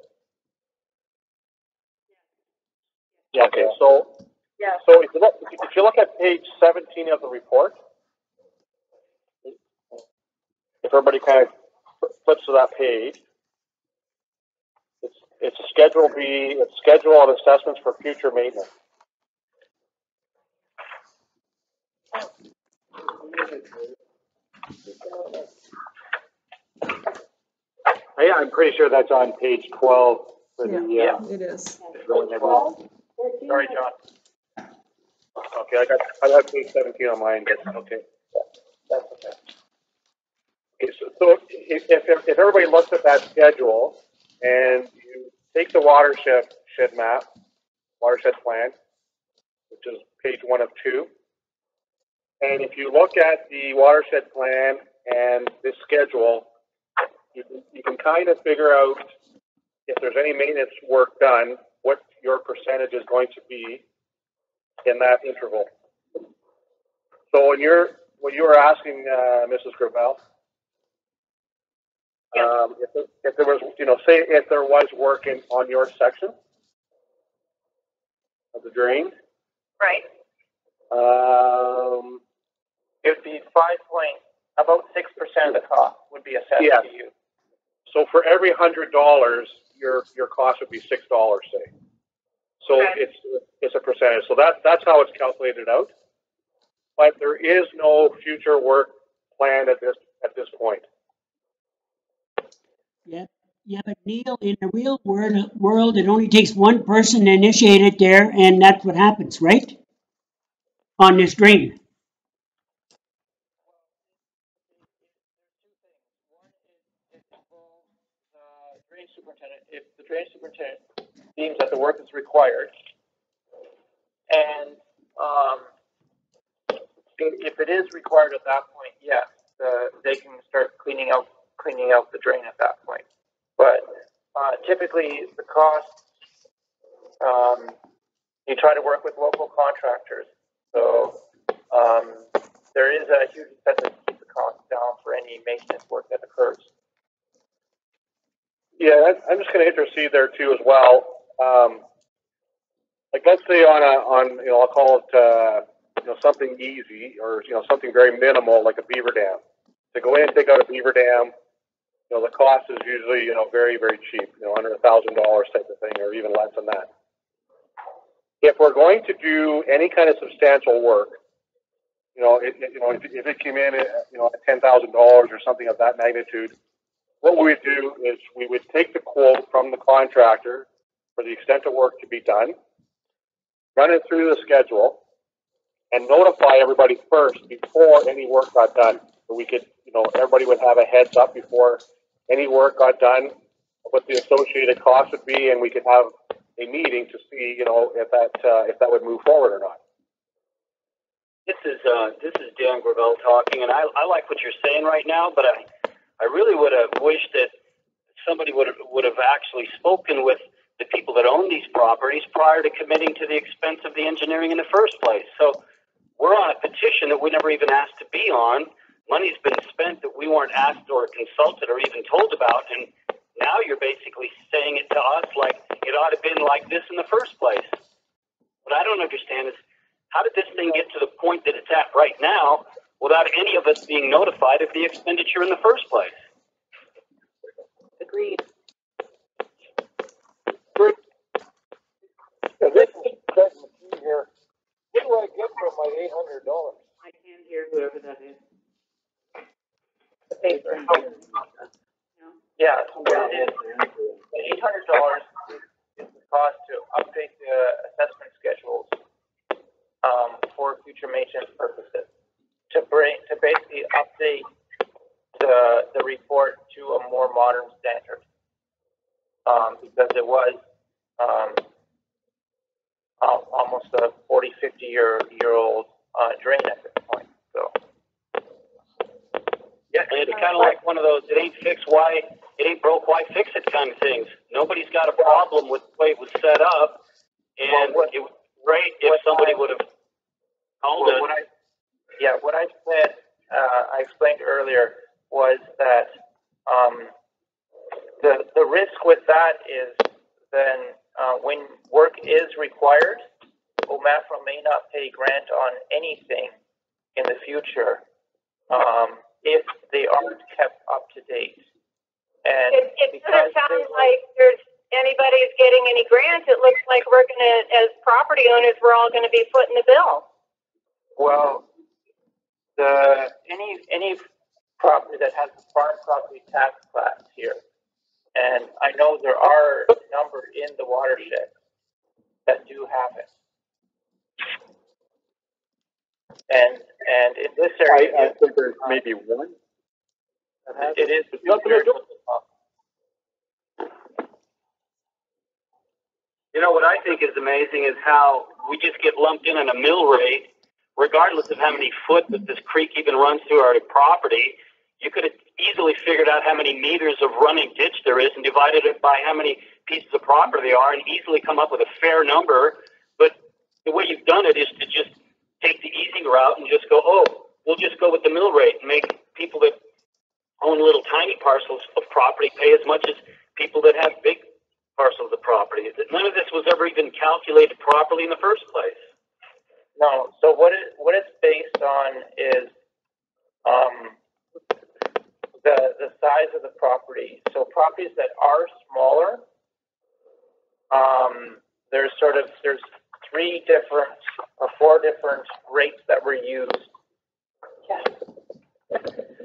Yeah. Okay. So if you look at page 17 of the report, if everybody kind of flips to that page, it's Schedule B. It's Schedule on Assessments for Future Maintenance. Yeah, I'm pretty sure that's on page 12. Yeah, it is. Sorry, John. Okay, I got page 17 on mine, but okay. That's okay. Okay, so if everybody looks at that schedule and you take the watershed map, watershed plan, which is page 1 of 2, and if you look at the watershed plan and this schedule, you can kind of figure out if there's any maintenance work done, what your percentage is going to be in that interval. So when you were asking Mrs. Gravel, if there was, say if there was work on your section of the drain, Right. It would be about 6% of the cost would be assessed to you. So for every $100, your cost would be $6, say. So it's a percentage. So that's how it's calculated out. But there is no future work planned at this point. Yeah, but Neil, in the real world, it only takes one person to initiate it there, and that's what happens, right? On this drain. Drainage superintendent, if the drainage superintendent deems that the work is required, and if it is required at that point, yes, they can start cleaning out the drain at that point. But typically, the costs, you try to work with local contractors, so there is a huge incentive to keep the costs down for any maintenance work that occurs. Yeah, I'm just going to intercede there too as well. Like let's say on I'll call it something easy or something very minimal like a beaver dam. To go in and take out a beaver dam, the cost is usually very, very cheap, under $1,000 type of thing or even less than that. If we're going to do any kind of substantial work, if it came in at $10,000 or something of that magnitude, what we would do is we would take the quote from the contractor for the extent of work to be done, run it through the schedule, and notify everybody first before any work got done. So we could, everybody would have a heads up before any work got done, what the associated cost would be, and we could have a meeting to see, if that would move forward or not. This is Dan Gravel talking, and I like what you're saying right now, but I really would have wished that somebody would have actually spoken with the people that own these properties prior to committing to the expense of the engineering in the first place. So we're on a petition that we never even asked to be on. Money's been spent that we weren't asked or consulted or even told about, and now you're basically saying it to us like it ought to have been like this in the first place. What I don't understand is how did this thing get to the point that it's at right now without any of us being notified of the expenditure in the first place? Agreed. Yeah, this is Craig McKee here. What do I get for my $800? I can't hear whoever that is. The paper. Yeah, so what it is, the $800 is the cost to update the assessment schedules for future maintenance purposes. To almost a 40, 50-year-old drain at this point. So. Yeah, it's kind of like one of those, it ain't fixed, why, it ain't broke, why fix it kind of things. Nobody's got a problem with the way it was set up, and it was great if somebody would have called it. What I said, I explained earlier, was that the risk with that is then when work is required, OMAFRA may not pay grant on anything in the future if they aren't kept up to date. And it doesn't sound like there's anybody's getting any grants. It looks like we're going to, as property owners, we're all going to be footing the bill. Well, any property that has a farm property tax class here, and I know there are a number in the watershed that do have it. And in this area, I think there's maybe one. It is. You know, what I think is amazing is how we just get lumped in on a mill rate, regardless of how many foot that this creek even runs through our property. You could have easily figured out how many meters of running ditch there is and divided it by how many pieces of property there are and easily come up with a fair number. But the way you've done it is to just take the easy route and just go, oh, we'll just go with the mill rate and make people that own little tiny parcels of property pay as much as people that have big parcels of property. None of this was ever even calculated properly in the first place. No. So what it's based on is the size of the property. So properties that are smaller, there's 3 different or 4 different rates that were used.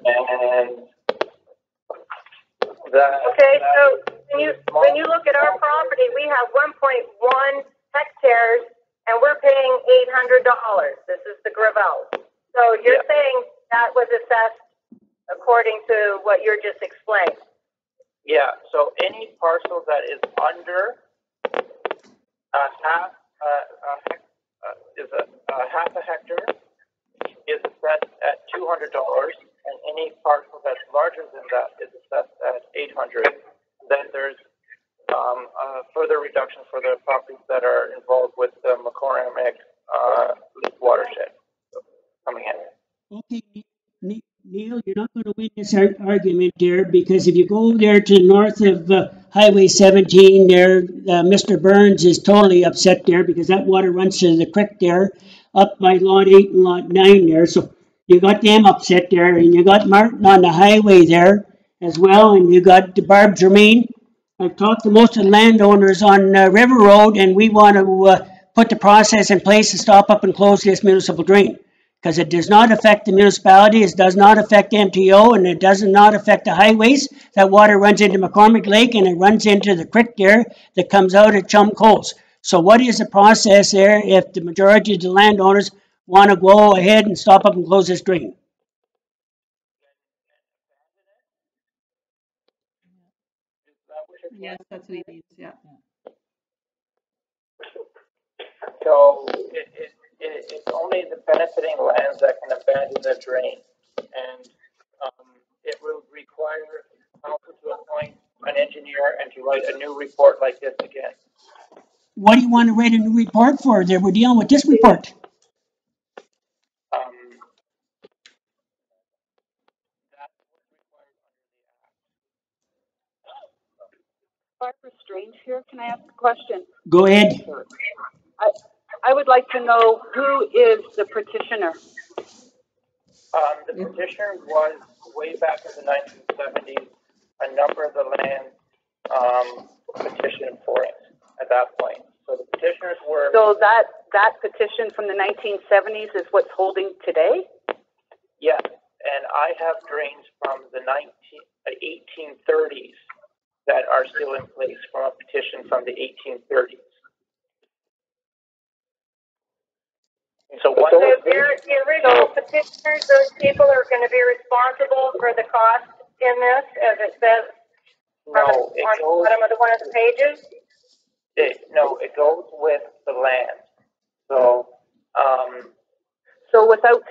And Okay, so when you look at our property, we have 1.1 hectares, and we're paying $800. This is the Gravel. So you're saying that was assessed according to what you're just explained? Yeah. So any parcel that is under half a hectare is assessed at $200, and any parcel that's larger than that is assessed at $800. Then there's a further reduction for the properties that are involved with the McCormick watershed coming in. Okay, Neil, you're not going to win this argument there, because if you go there to the north of Highway 17 there, Mr. Burns is totally upset there because that water runs to the creek there, up by Lot 8 and Lot 9 there. So you got them upset there, and you got Martin on the highway there as well, and you got Barb Germain. I've talked to most of the landowners on River Road, and we want to put the process in place to stop up and close this municipal drain, because it does not affect the municipality, it does not affect MTO, and it does not affect the highways. That water runs into McCormick Lake, and it runs into the creek there that comes out at Chum Coles. So what is the process there if the majority of the landowners want to go ahead and stop up and close this drain? Yes, that's what he means, yeah. So it's only the benefiting lands that can abandon the drain, and it will require council to appoint an engineer and to write a new report like this again. What do you want to write a new report for? There, we're dealing with this report. Barbara Strange here. Can I ask a question? Go ahead. I would like to know who is the petitioner. The petitioner was way back in the 1970s. A number of the land petitioned for it at that point. So the petitioners were. So that petition from the 1970s is what's holding today? Yes, and I have drains from the 1830s that are still in place from a petition from the 1830s. So what? So the original petitioners, those people are going to be responsible for the cost in this, as it says on the bottom of one of the pages? No, it goes with the land. So, So without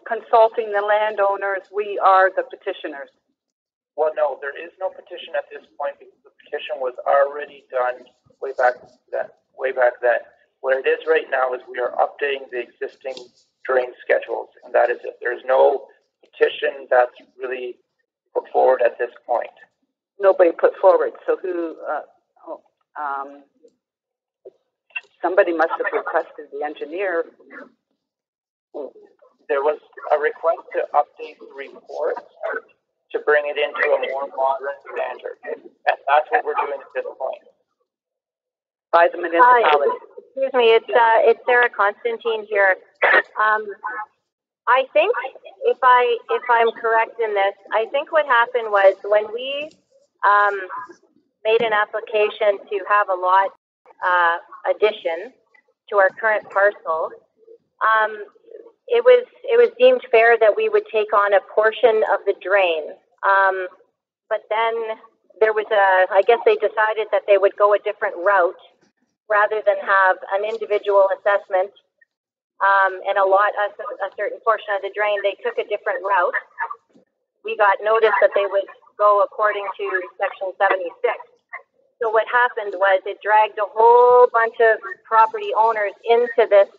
consulting the landowners, we are the petitioners. well, no, there is no petition at this point because the petition was already done way back then. What it is right now is we are updating the existing drain schedules, and that is it. There's no petition that's really put forward at this point. Nobody put forward. So who? Somebody must have requested the engineer. There was a request to update the report to bring it into a more modern standard, and that's what we're doing at this point. By the municipality. Excuse me, it's Sarah Constantine here. I think if I'm correct in this, I think what happened was when we made an application to have a lot addition to our current parcel, it was deemed fair that we would take on a portion of the drain. But then there was I guess they decided that they would go a different route rather than have an individual assessment and allot us a certain portion of the drain. They took a different route. We got notice that they would go according to Section 76. So what happened was it dragged a whole bunch of property owners into this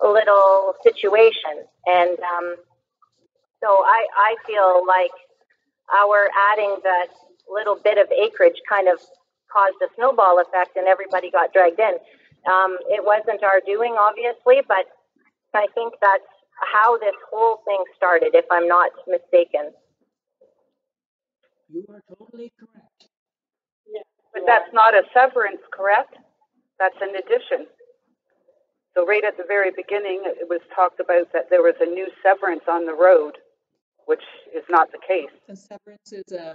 little situation. And so I feel like our adding that little bit of acreage kind of caused a snowball effect and everybody got dragged in. It wasn't our doing, obviously, but I think that's how this whole thing started, if I'm not mistaken. You are totally correct. Yeah. But that's not a severance, correct? That's an addition. So right at the very beginning, it was talked about that there was a new severance on the road, which is not the case. A severance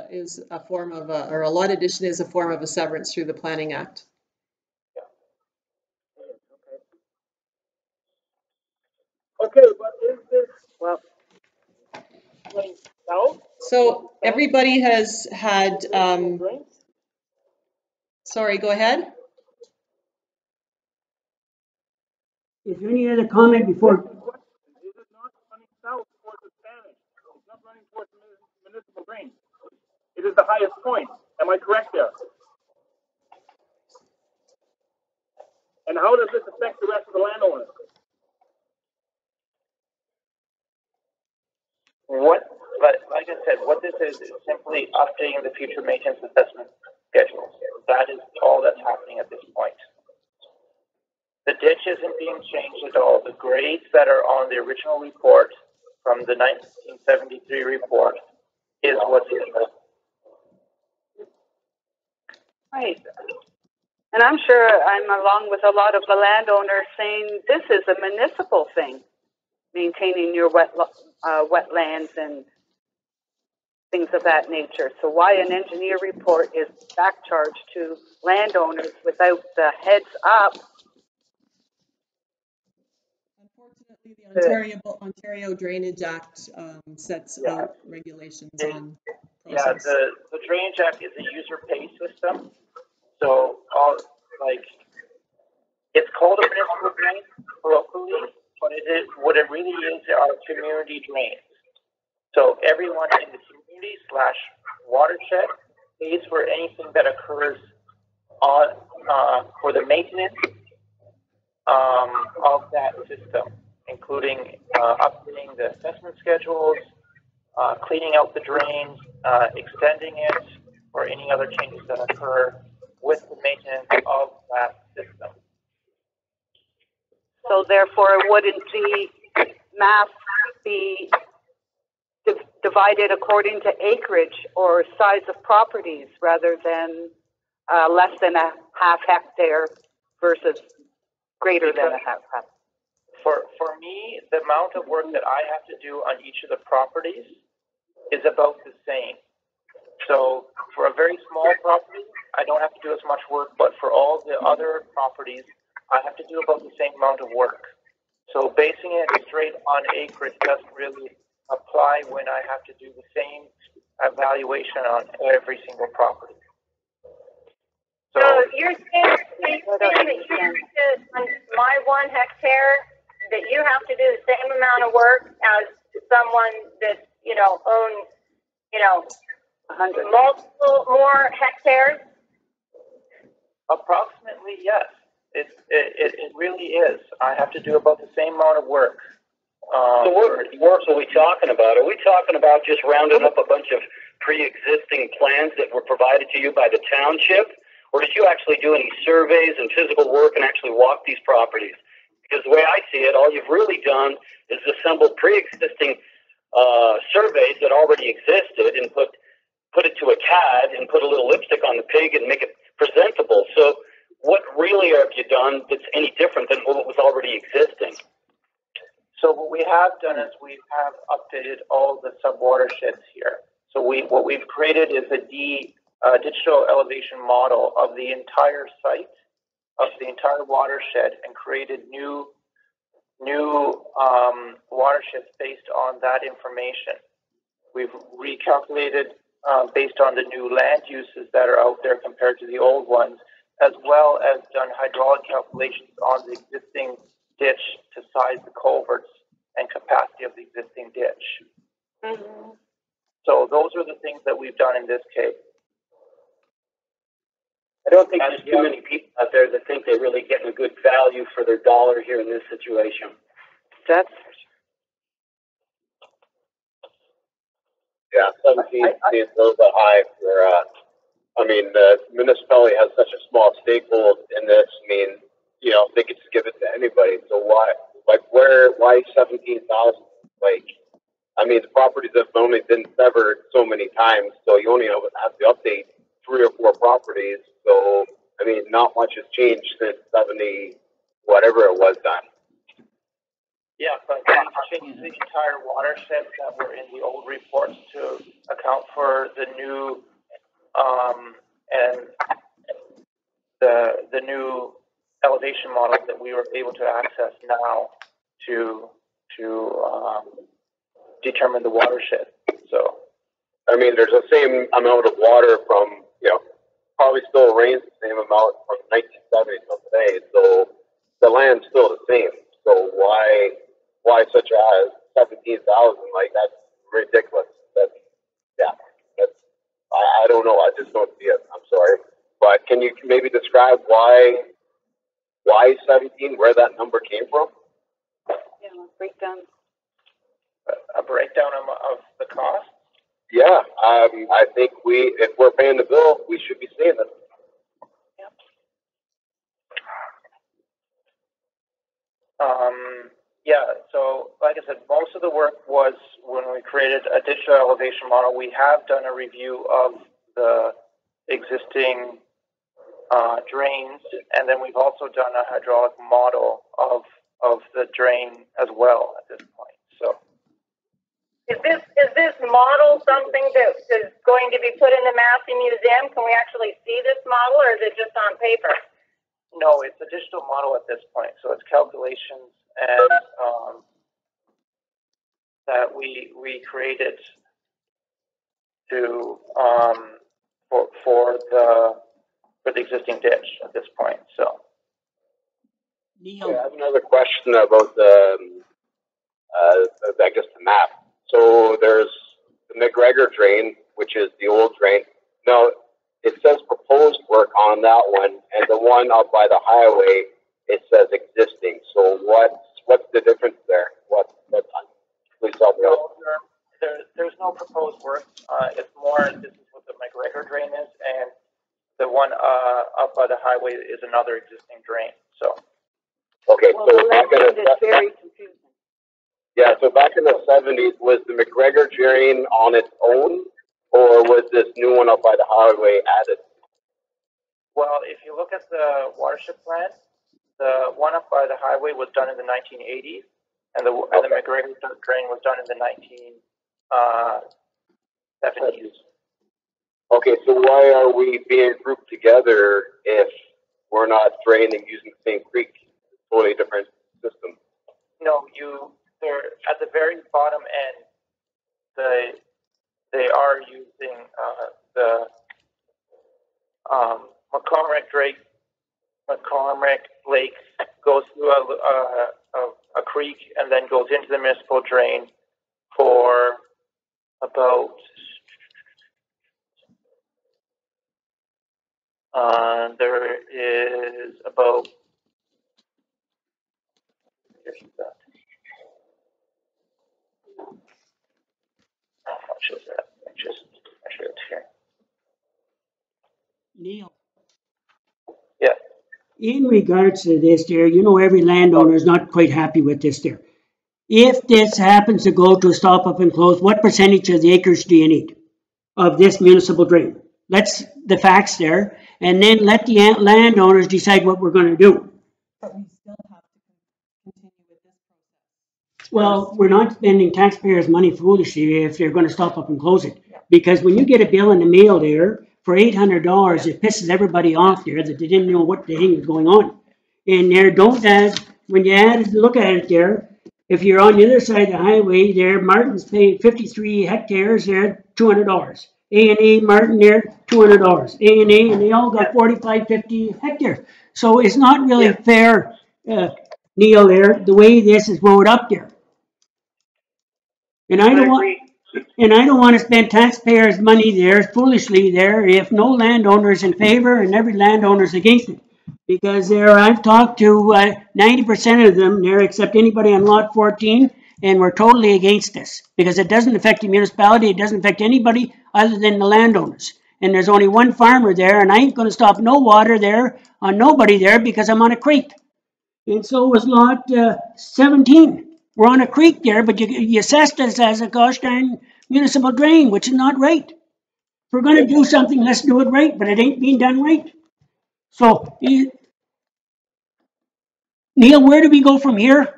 is a form of or a lot addition is a form of a severance through the Planning Act. Okay, but is this south? So everybody has had. Sorry, go ahead. Is there any other comment before? Is it not running south towards the Spanish? It's not running towards the municipal drain. It is the highest point. Am I correct there? And how does this affect the rest of the landowners? But like I said, what this is simply updating the future maintenance assessment schedules. That is all that's happening at this point. The ditch isn't being changed at all. The grades that are on the original report from the 1973 report is what's in there. Right. And I'm sure I'm along with a lot of the landowners saying this is a municipal thing, maintaining your wetlands and things of that nature. So why an engineer report is back charged to landowners without the heads up? Unfortunately, the Ontario Drainage Act sets out regulations on process. Yeah, the Drainage Act is a user pay system. So it's called a municipal drain locally, but what it really is are community drains. So everyone in the community / watershed pays for anything that occurs on for the maintenance of that system, including updating the assessment schedules, cleaning out the drains, extending it, or any other changes that occur with the maintenance of that system. So therefore, wouldn't the mass be divided according to acreage or size of properties rather than less than a half hectare versus greater than a half hectare? For me, the amount of work that I have to do on each of the properties is about the same. So for a very small property, I don't have to do as much work, but for all the other properties, I have to do about the same amount of work. So basing it straight on acreage doesn't really apply when I have to do the same evaluation on every single property. So you're saying that you have to, on my 1 hectare, that you have to do the same amount of work as someone that, owns, 100. multiple more hectares? Approximately, yes. It really is. I have to do about the same amount of work. So what work are we talking about? Are we talking about just rounding up a bunch of pre-existing plans that were provided to you by the township? Or did you actually do any surveys and physical work and actually walk these properties? Because the way I see it, all you've really done is assemble pre-existing surveys that already existed and put it to a CAD and put a little lipstick on the pig and make it presentable. So what really have you done that's any different than what was already existing? So what we have done is we have updated all the sub-watersheds here. So what we've created is a digital elevation model of the entire site, of the entire watershed, and created new watersheds based on that information. We've recalculated based on the new land uses that are out there compared to the old ones, as well as done hydraulic calculations on the existing ditch to size the culverts and capacity of the existing ditch. Mm-hmm. So those are the things that we've done in this case. I don't think there's too many people out there that think they're really getting a good value for their dollar here in this situation. That's Yeah, 17 seems a little bit high for, the municipality has such a small stakehold in this. They could just give it to anybody. So why 17,000? The properties have only been severed so many times, so you only have to update 3 or 4 properties. So, not much has changed since 70, whatever it was done. Yeah, but we changed the entire watersheds that were in the old reports to account for the new and the new elevation models that we were able to access now to determine the watershed. So, there's the same amount of water from probably still rains the same amount from 1970 till today. So the land's still the same. So why such as 17,000? That's ridiculous. I don't know. I just don't see it. I'm sorry, but can you maybe describe why 17? Where that number came from? breakdown. A breakdown of the cost. Yeah, I think if we're paying the bill, we should be seeing it. So like I said, most of the work was when we created a digital elevation model. We have done a review of the existing drains, and then we've also done a hydraulic model of the drain as well at this point. So, is this model something that is going to be put in the Massey Museum? Can we actually see this model, or is it just on paper? No, it's a digital model at this point. So it's calculations and that we created to for the existing ditch at this point. So. Neil. Yeah, I have another question about the map. So there's the McGregor drain, which is the old drain. Now it says proposed work on that one, and the one up by the highway it says existing. So what's the difference there? Please help me out. There's no proposed work. It's more this is what the McGregor drain is, and the one up by the highway is another existing drain. So. Okay, Well, so back in very confusing. Yeah, so back in the 70s, was the McGregor drain on its own, or was this new one up by the highway added? Well, if you look at the watershed plan, the one up by the highway was done in the 1980s, and the McGregor drain was done in the 1970s. Okay, so why are we being grouped together if we're not draining using the same creek? Totally different system. No, they're at the very bottom end. They are using McCormick Lake goes through a creek and then goes into the municipal drain for about there is about how much is that? I should have here. Neil. Yeah. In regards to this there, you know, every landowner is not quite happy with this there. If this happens to go to a stop up and close, what percentage of the acres do you need of this municipal drain? Let's the facts there, and then let the landowners decide what we're going to do. But we still have to continue with this process. Well, we're not spending taxpayers' money foolishly if they're going to stop up and close it. Because when you get a bill in the mail there for $800, it pisses everybody off there that they didn't know what the hell was going on. And there, don't add, when you look at it there, if you're on the other side of the highway there, Martin's paying 53 hectares there, $200. A&A Martin there, $200. A&A, and they all got 45, 50 hectares. So it's not really fair, Neil, there, the way this is rolled up there. And I don't want to spend taxpayers' money there foolishly there if no landowner is in favor and every landowner is against it. Because there, I've talked to 90% of them there, except anybody on lot 14, and we're totally against this because it doesn't affect the municipality, it doesn't affect anybody other than the landowners. And there's only one farmer there, and I ain't going to stop no water there on nobody there because I'm on a creek. And so was lot 17. We're on a creek there, but you assessed us as a gosh darn municipal drain, which is not right. If we're going to do something, let's do it right, but it ain't being done right. So, Neil, where do we go from here?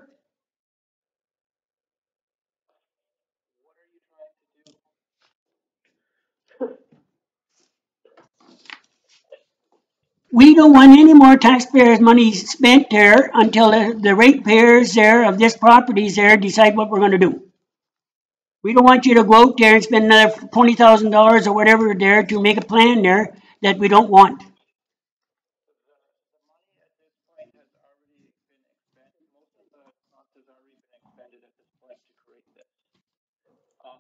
We don't want any more taxpayers' money spent there until the ratepayers there of this properties there decide what we're going to do. We don't want you to go out there and spend another $20,000 or whatever there to make a plan there that we don't want.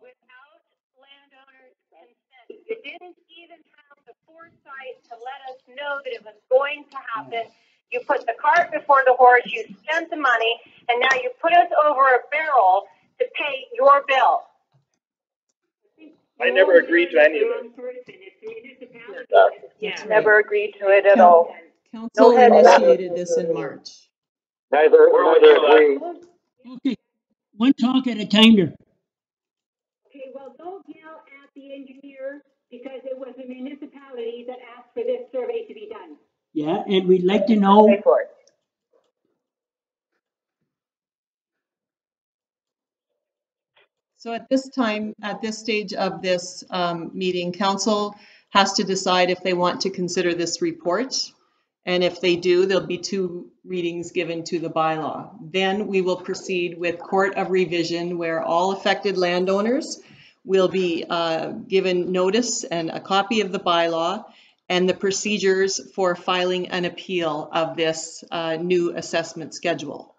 Without landowners' consent, you didn't even have the foresight to let us know that it was going to happen. You put the cart before the horse, you spent the money, and now you put us over a barrel to pay your bill. I never agreed to any of it. Never agreed to it at all. Council initiated this in March. Neither agree. Okay, one talk at a time there. Okay, well, don't yell at the engineer because it was the municipality that asked for this survey to be done. Yeah, and we'd like to know. Pay for it. So at this time, at this stage of this meeting, council has to decide if they want to consider this report. And if they do, there'll be 2 readings given to the bylaw. Then we will proceed with court of revision where all affected landowners will be given notice and a copy of the bylaw and the procedures for filing an appeal of this new assessment schedule.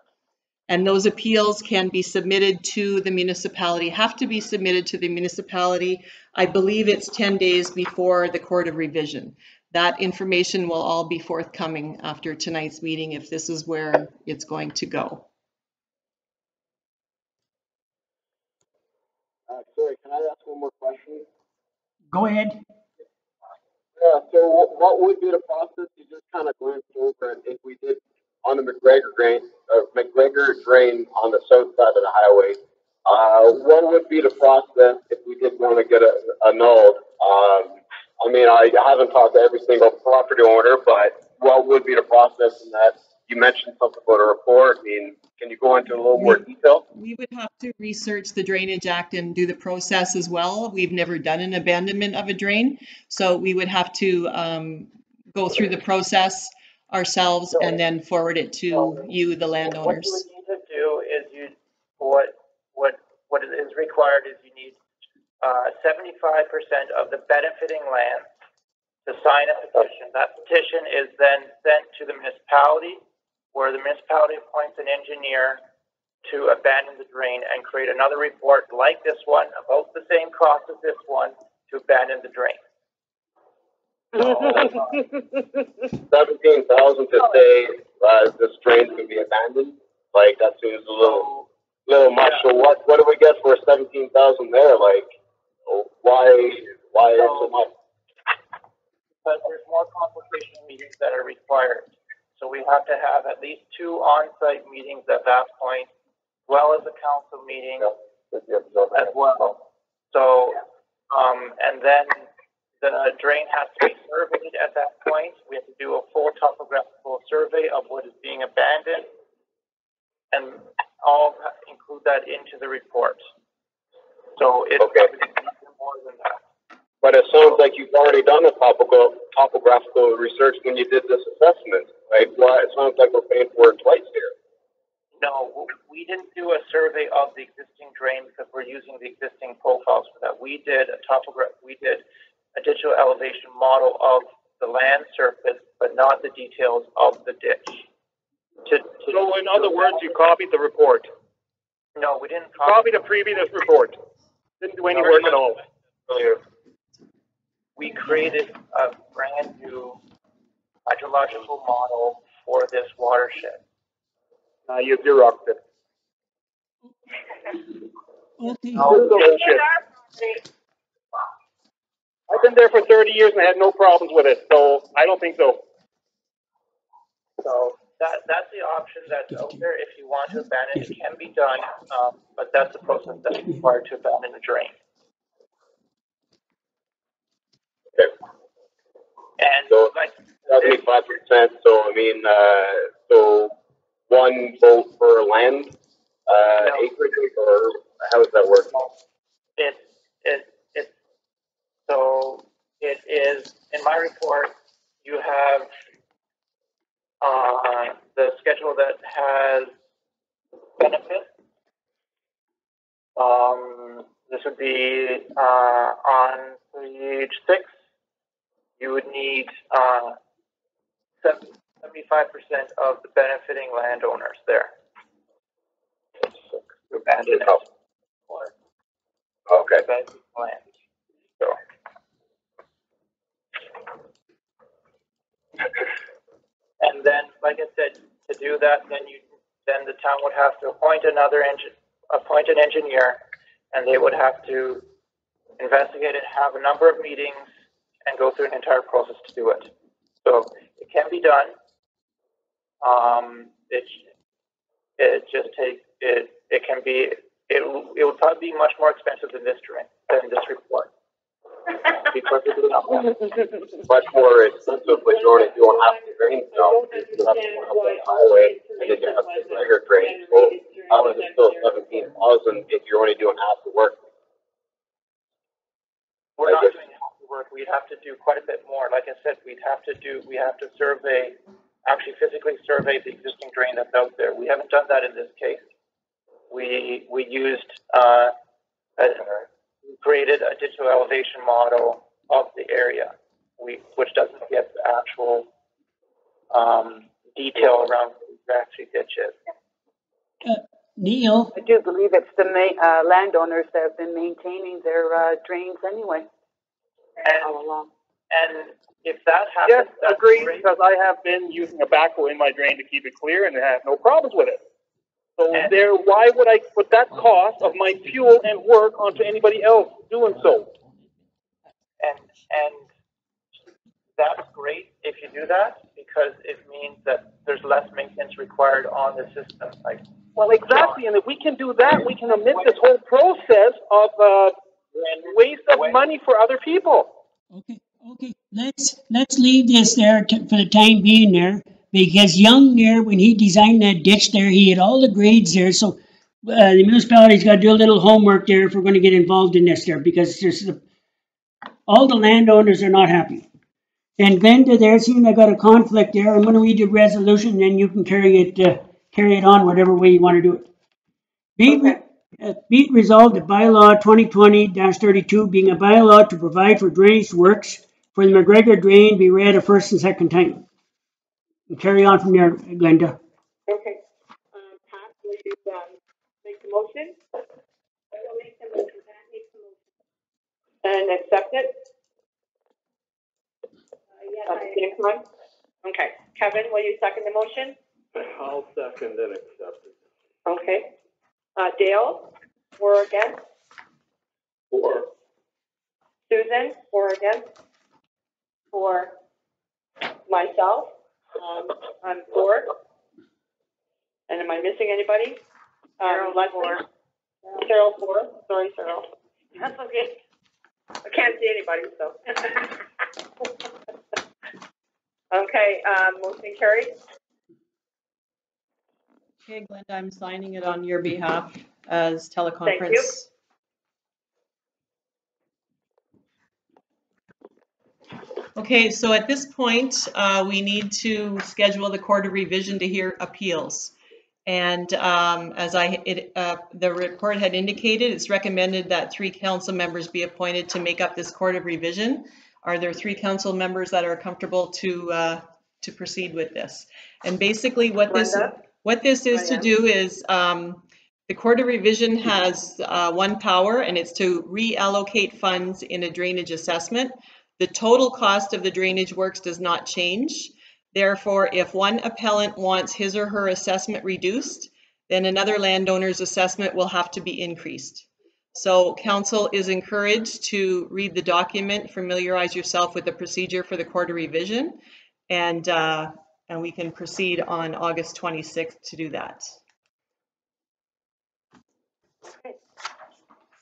And those appeals can be submitted to the municipality, have to be submitted to the municipality. I believe it's 10 days before the court of revision. That information will all be forthcoming after tonight's meeting if this is where it's going to go. Sorry, can I ask one more question? Go ahead. Yeah, so what would be the process? You just kind of glanced over it. If we did on the McGregor drain on the south side of the highway, what would be the process if we did want to get it annulled? I mean, I haven't talked to every single property owner, but what would be the process in that? You mentioned something about a report. I mean, can you go into a little more detail? We would have to research the Drainage Act and do the process as well. We've never done an abandonment of a drain, so we would have to go through the process ourselves and then forward it to you, the landowners. What you would need to do is what is required is you need 75% of the benefiting land to sign a petition. That petition is then sent to the municipality, where the municipality appoints an engineer to abandon the drain and create another report like this one, about the same cost as this one, to abandon the drain. 17,000 to say this drain can be abandoned. Like that seems a little much. So what do we get for 17,000 there? Like why is so much? Because there's more consultation meetings that are required. So we have to have at least 2 on-site meetings at that point, as well as a council meeting as well. So, and then the drain has to be surveyed at that point. We have to do a full topographical survey of what is being abandoned, and all include that into the report. So it's more than that. But it sounds like you've already done a topographical research when you did this assessment, right? Well, it sounds like we're paying for it twice here. No, we didn't do a survey of the existing drain because we're using the existing profiles for that. We did a digital elevation model of the land surface, but not the details of the ditch. So in other words, you copied the report? No, we didn't copy the previous report. Didn't do any work at all. We created a brand new hydrological model for this watershed. You Xeroxed it. Okay. Bullshit. I've been there for 30 years and I had no problems with it, so I don't think so. So that's the option that's out there. If you want to abandon it, can be done, but that's the process that's required to abandon the drain. Okay. And so like 75%. So I mean, so 1 vote per land acreage, or how does that work? So it is in my report. You have the schedule that has benefits. This would be on page 6. You would need 75% of the benefiting landowners there to abandon it. Okay. Land. So. And then, like I said, to do that, then the town would have to appoint an engineer, and they would have to investigate it, have a number of meetings, and go through an entire process to do it. So it can be done. It just takes it. It can be. It would probably be much more expensive than this report. Much more expensive, but you already don't have to drain stuff. You have to go up the highway, and then you have to bigger drain. So how is it still 17,000 if you're only doing half the work? We're not doing half the work. We'd have to do quite a bit more. Like I said, we have to survey, actually physically survey the existing drain that's out there. We haven't done that in this case. We used created a digital elevation model of the area, which doesn't get the actual detail around the actually ditches. Neil? I do believe it's the landowners that have been maintaining their drains anyway. All along. And if that happens, yes, agreed, because I have been using a backhoe in my drain to keep it clear and have no problems with it. So why would I put that cost of my fuel and work onto anybody else doing so? And that's great if you do that, because it means that there's less maintenance required on the system. Well, exactly, and if we can do that, we can omit this whole process of waste of money for other people. Okay. Let's leave this there for the time being there, because Young there, when he designed that ditch there, he had all the grades there. So the municipality's got to do a little homework there if we're going to get involved in this there, because all the landowners are not happy. And Glenda there, seeing I got a conflict there, I'm going to read your resolution, and then you can carry it on whatever way you want to do it. Be it resolved that bylaw 2020-32 being a bylaw to provide for drainage works for the McGregor drain be read a first and second time. And carry on from there, Glenda. Okay. Pat, will you, make the motion? I will make the motion. Pat makes the motion. And accept it? Yes, at the same time? Okay. Kevin, will you second the motion? I'll second and accept it. Okay. Dale, for or against? For. Susan, for or against? For myself, I'm for. And am I missing anybody? Leslie? Carol, for. Sorry, Carol. That's okay. I can't see anybody, so. Okay, motion carried. Okay, Glenda, I'm signing it on your behalf as teleconference. Thank you. Okay, so at this point, we need to schedule the Court of Revision to hear appeals. And as the report had indicated, it's recommended that 3 council members be appointed to make up this Court of Revision. Are there 3 council members that are comfortable to proceed with this? And basically what this is to do is the Court of Revision has one power, and it's to reallocate funds in a drainage assessment. The total cost of the drainage works does not change. Therefore, if one appellant wants his or her assessment reduced, then another landowner's assessment will have to be increased. So council is encouraged to read the document, familiarize yourself with the procedure for the Court of Revision, and we can proceed on August 26th to do that.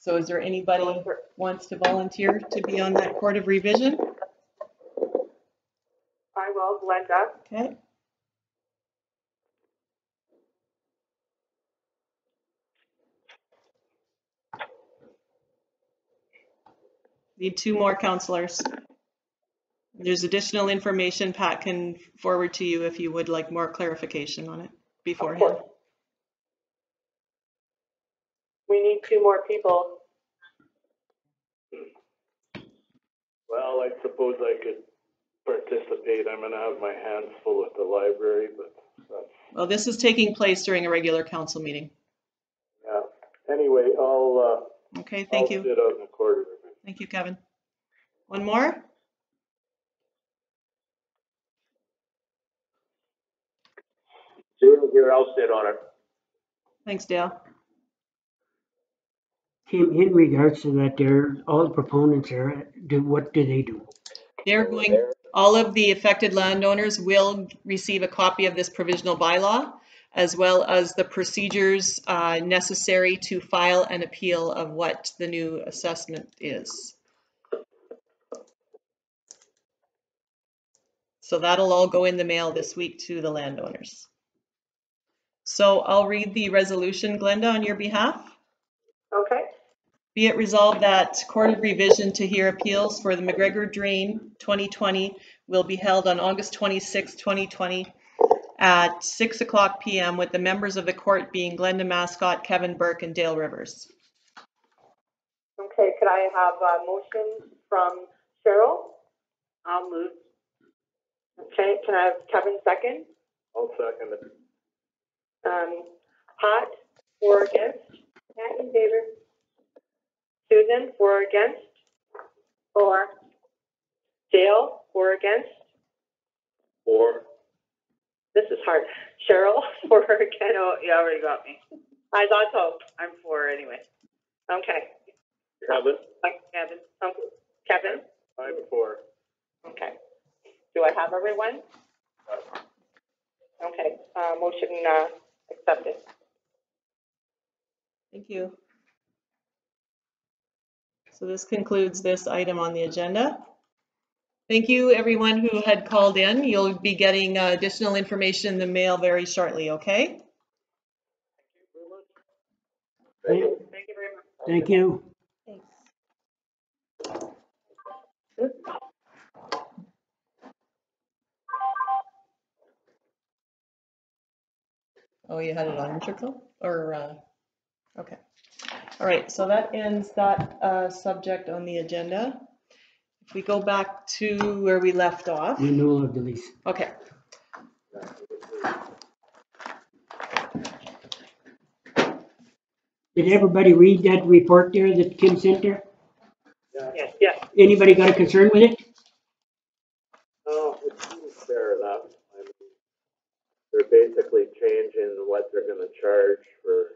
So is there anybody who wants to volunteer to be on that Court of Revision? I will, Glenda. Okay. Need 2 more councillors. There's additional information Pat can forward to you if you would like more clarification on it beforehand. We need 2 more people. Well, I suppose I could participate. I'm going to have my hands full with the library, but that's... Well, this is taking place during a regular council meeting. Yeah. Anyway, I'll okay, thank you. I'll sit on the Court of Revision. Thank you, Kevin. One more? Here, I'll sit on it. Thanks, Dale. In regards to that, all the proponents there, what do they do? They're going, all of the affected landowners will receive a copy of this provisional bylaw, as well as the procedures necessary to file an appeal of what the new assessment is. So that'll all go in the mail this week to the landowners. So I'll read the resolution, Glenda, on your behalf. Okay. Be it resolved that Court of Revision to hear appeals for the McGregor Drain 2020 will be held on August 26, 2020 at 6:00 p.m. with the members of the court being Glenda Mascott, Kevin Burke, and Dale Rivers. Okay, could I have a motion from Cheryl? I'll move. Okay, can I have Kevin second? I'll second it. Pat, for or against? Pat in favor. Susan, for or against? For. Dale, for or against? For. This is hard. Cheryl, for or against? Oh, you already got me. I thought so. I'm for anyway. Okay. Kevin? Kevin. Kevin? I'm for. Okay. Do I have everyone? Okay. Motion accepted. Thank you. So this concludes this item on the agenda. Thank you everyone who had called in. You'll be getting additional information in the mail very shortly, okay? Thank you very much. Thank you. Thanks. Oh, you had it on intercal? Or, okay. All right, so that ends that subject on the agenda. We go back to where we left off. Renewal of the lease. Okay. Did everybody read that report there that Kim sent there? Yes, yes. Anybody got a concern with it? No, it seems fair enough. I mean, they're basically changing what they're gonna charge for,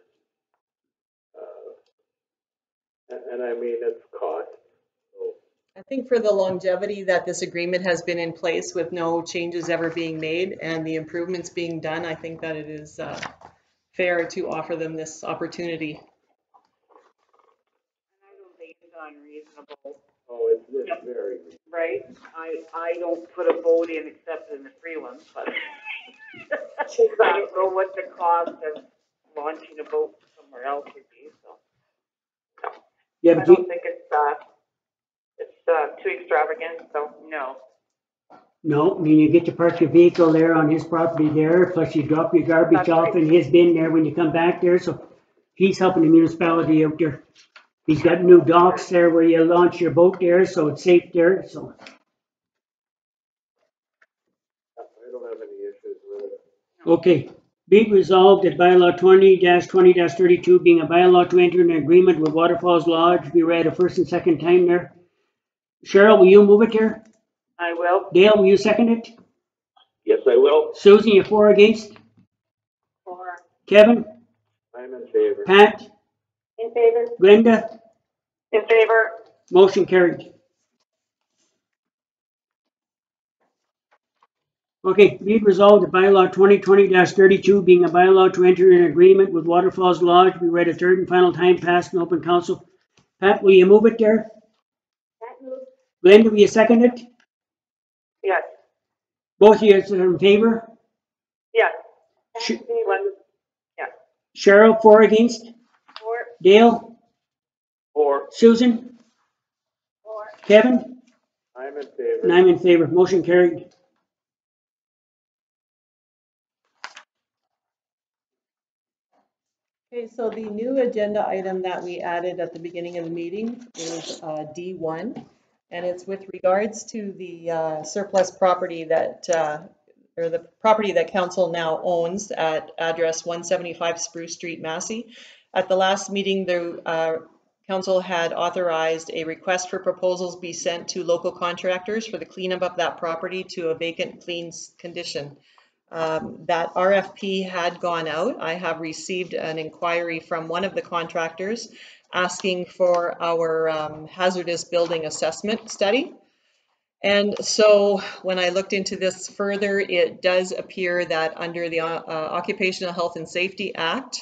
and I mean, it's cost. So, I think for the longevity that this agreement has been in place with no changes ever being made and the improvements being done, I think that it is fair to offer them this opportunity. And I don't think it's unreasonable. oh, it's very reasonable. Right? I don't put a boat in except in the free ones, but I don't know what the cost of launching a boat somewhere else would be, so. Yeah, I but don't think it's too extravagant, so. No. no, I mean, you get to park your vehicle there on his property there, plus you drop your garbage That's off right. in his bin there when you come back there, so he's helping the municipality out there. He's got new docks there where you launch your boat there, so it's safe there, so. I don't have any issues with it. Okay, be it resolved that bylaw 20-20-32 being a bylaw to enter an agreement with Waterfalls Lodge be read a first and second time there. Cheryl, will you move it there? I will. Dale, will you second it? Yes, I will. Susan, you for or against? For. Kevin? I'm in favor. Pat? In favor? Glenda? In favor? Motion carried. Okay, be it resolved that bylaw 2020-32 being a bylaw to enter an agreement with Waterfalls Lodge be read a third and final time passed in open council. Pat, will you move it there? That moves. Glenda, will you second it? Yes. Both of you are in favor? Yes. Sh- Yes. Cheryl, for or against? For. Dale? Or, Susan? For. Kevin? I'm in favor. And I'm in favor. Motion carried. Okay, so the new agenda item that we added at the beginning of the meeting is D1, and it's with regards to the surplus property that, or the property that council now owns at address 175 Spruce Street, Massey. At the last meeting, the council had authorized a request for proposals be sent to local contractors for the cleanup of that property to a vacant clean condition. That RFP had gone out. I have received an inquiry from one of the contractors asking for our hazardous building assessment study. And so when I looked into this further, it does appear that under the Occupational Health and Safety Act,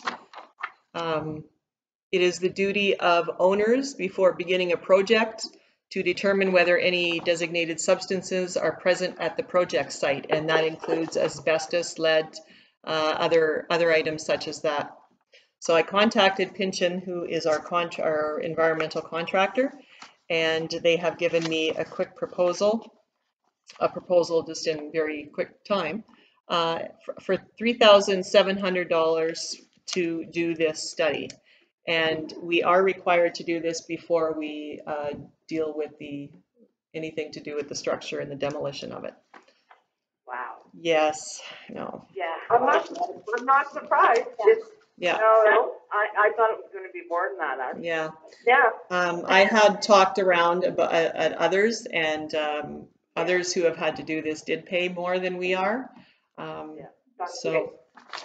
it is the duty of owners before beginning a project to determine whether any designated substances are present at the project site, and that includes asbestos, lead, other items such as that. So I contacted Pinchin, who is our environmental contractor, and they have given me a quick proposal, just in very quick time, for $3,700 to do this study. And we are required to do this before we deal with anything to do with the structure and the demolition of it. Wow. Yes, no. Yeah. I'm not surprised. It's, Yeah. No, I thought it was going to be more than that, actually. Yeah. yeah. I had talked around at others, and others who have had to do this did pay more than we are. So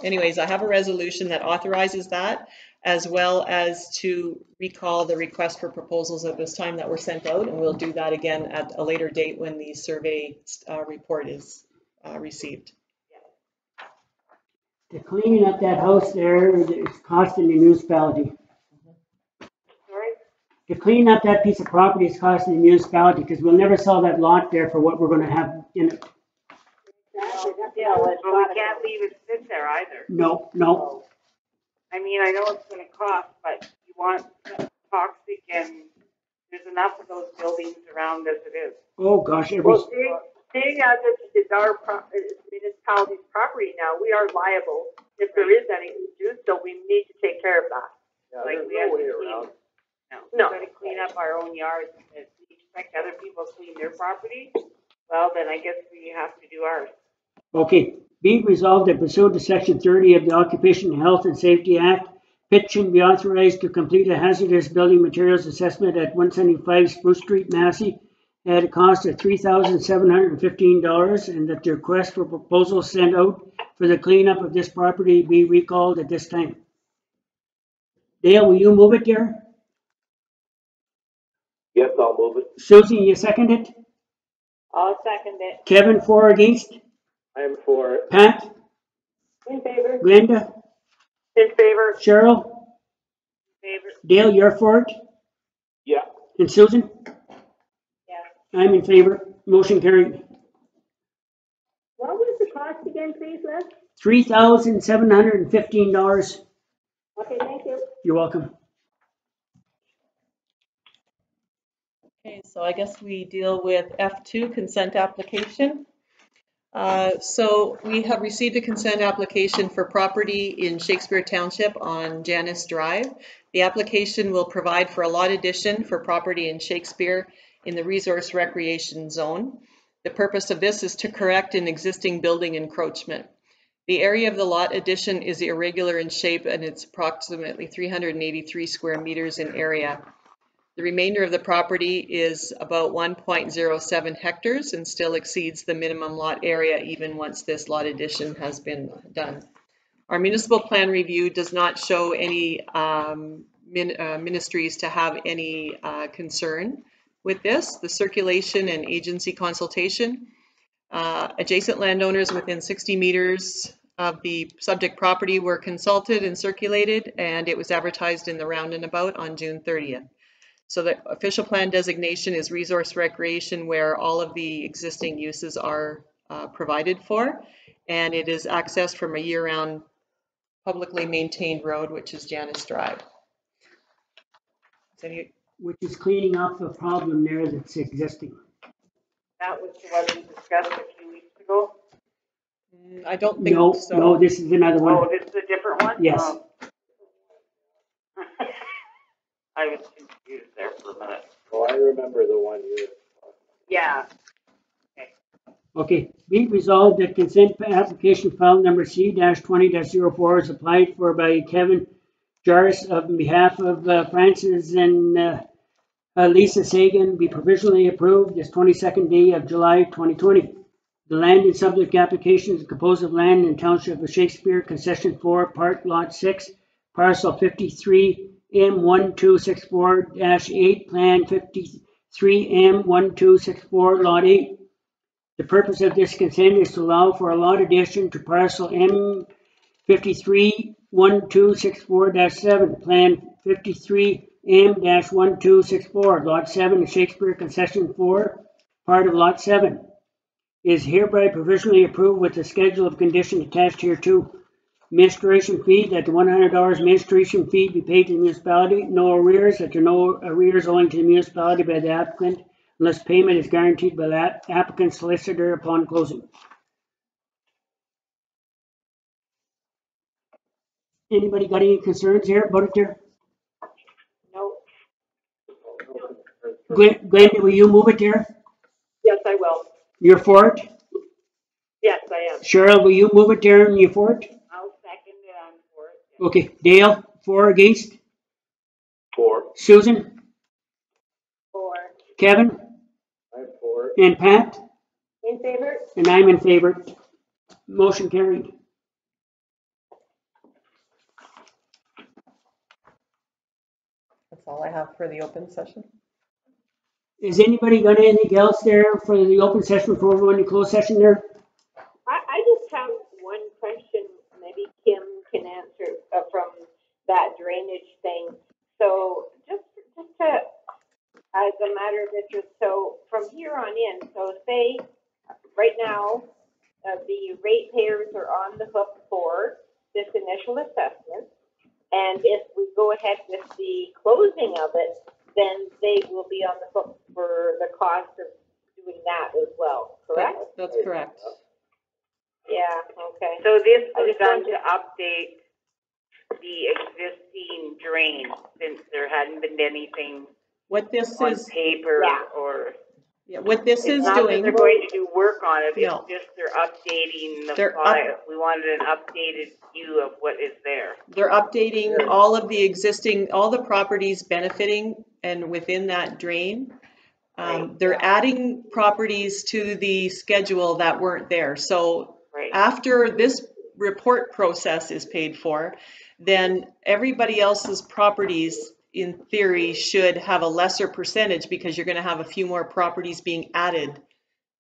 anyways, I have a resolution that authorizes that, as well as to recall the request for proposals at this time that were sent out, and we'll do that again at a later date when the survey report is received. The cleaning up that house there is costing the municipality. Sorry? To clean up that piece of property is costing the municipality because we'll never sell that lot there for what we're going to have in it. But we can't leave it sit there either. No. I mean, I know it's going to cost, but you want toxic, and there's enough of those buildings around as it is. Oh gosh, Well, seeing as it's our municipality's property now, we are liable if there is any issue, so we need to take care of that. Yeah, Like there's we have no way to clean. around. No, we got to clean up our own yards each expect other people to clean their property, well, then I guess we have to do ours. Okay, be resolved that pursuant to Section 30 of the Occupation Health and Safety Act, Pitchin be authorized to complete a hazardous building materials assessment at 175 Spruce Street, Massey, at a cost of $3,715, and that the request for proposal sent out for the cleanup of this property be recalled at this time. Dale, will you move it there? Yes, I'll move it. Susie, you second it? I'll second it. Kevin, for or against? I am for it. Pat? In favor? Glenda? In favor? Cheryl? Favor? Dale, you're for it? Yeah. And Susan? Yeah. I'm in favor. Motion carried. What was the cost again, please, Les? $3,715. Okay, thank you. You're welcome. Okay, so I guess we deal with F2, consent application. So we have received a consent application for property in Shakespeare Township on Janice Drive. The application will provide for a lot addition for property in Shakespeare in the resource recreation zone. The purpose of this is to correct an existing building encroachment. The area of the lot addition is irregular in shape and it's approximately 383 square meters in area. The remainder of the property is about 1.07 hectares and still exceeds the minimum lot area even once this lot addition has been done. Our municipal plan review does not show any ministries to have any concern with this. The circulation and agency consultation. Adjacent landowners within 60 meters of the subject property were consulted and circulated, and it was advertised in the Roundabout on June 30th. So the official plan designation is resource recreation, where all of the existing uses are provided for, and it is accessed from a year-round publicly maintained road, which is Janice Drive. Which is cleaning up the problem there that's existing. That was the one we discussed a few weeks ago. I don't think so. No, this is another one. Oh, this is a different one? Yes. Oh. I was confused there for a minute. Well, I remember the one you. Yeah. Okay, be it resolved that consent application file number C-20-04 is applied for by Kevin Jarvis on behalf of Francis and Lisa Sagan be provisionally approved this 22nd day of July 2020. The land and subject application is composed of land in Township of Shakespeare, Concession 4, Part Lot 6, Parcel 53M1264-8, Plan 53M1264, Lot 8. The purpose of this consent is to allow for a lot addition to Parcel M531264-7, Plan 53M-1264, Lot 7, Shakespeare Concession 4, part of Lot 7. Is hereby provisionally approved with the schedule of condition attached here too. Administration fee, that the $100 administration fee be paid to the municipality. No arrears, that there are no arrears owing to the municipality by the applicant unless payment is guaranteed by the applicant's solicitor upon closing. Anybody got any concerns here about it there? No. Glenda, will you move it there? Yes, I will. You're for it? Yes, I am. Cheryl, will you move it there and you for it? I'll second it, I'm for it. Okay, Dale, for or against? For. Susan? For. Kevin? I'm for it. And Pat? In favor? And I'm in favor. Motion carried. That's all I have for the open session. Is anybody got anything else there for the open session before we go into closed session there? I just have one question, maybe Kim can answer from that drainage thing. So just to, as a matter of interest, so from here on in, so say right now, the ratepayers are on the hook for this initial assessment. And if we go ahead with the closing of it, then they will be on the hook for the cost of doing that as well, correct? That's correct. Yeah, okay. So this was done to update the existing drain since there hadn't been anything What this on is, paper or. yeah, what this It's is not that doing. they're going to do work on it, No. it's just they're updating the They're file. We wanted an updated view of what is there. They're updating all of the existing, all the properties benefiting and within that drain. They're adding properties to the schedule that weren't there. So after this report process is paid for, then everybody else's properties in theory should have a lesser percentage because you're going to have a few more properties being added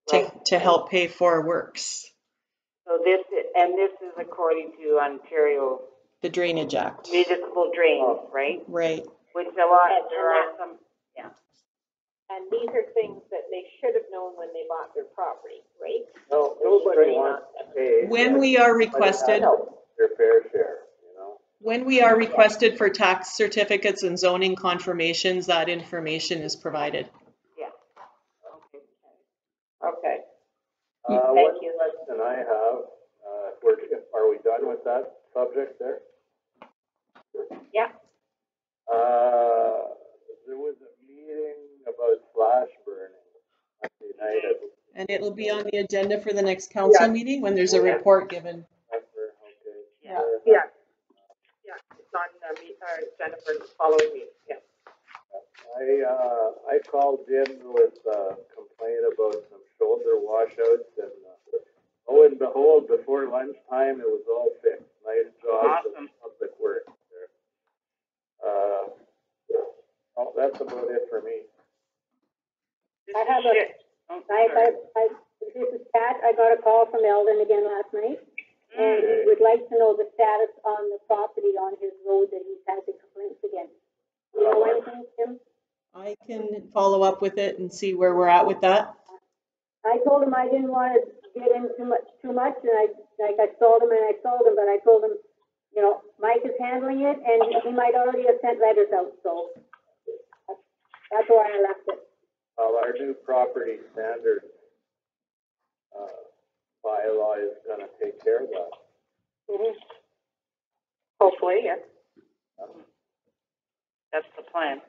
to help pay for works. So this is according to Ontario. The Drainage Act. Municipal drains, right? Right. Which there are some, yeah. And these are things that they should have known when they bought their property, right? No, nobody wants to pay. When we are requested. Their fair share, you know? When we are requested for tax certificates and zoning confirmations, that information is provided. Yeah. Okay. One question I have, are we done with that subject there? Yeah. There was a meeting about flash burning Monday night. And it'll be on the agenda for the next council meeting when there's a report given. Yeah. Yeah. Yeah. It's on Jennifer's following me. Yeah. I called in with a complaint about some shoulder washouts, and lo and behold, before lunchtime, it was all fixed. Nice job, awesome. Public Works there. Well, that's about it for me. I have this is Pat. I got a call from Eldon again last night, and he would like to know the status on the property on his road that he's had the complaints against. You know anything, Tim? I can follow up with it and see where we're at with that. I told him I didn't want to get in too much, and I told him, but I told him, you know, Mike is handling it, and he might already have sent letters out, so that's why I left it. Well, our new property standards bylaw is going to take care of that. Mm-hmm. Hopefully, yes. That's the plan.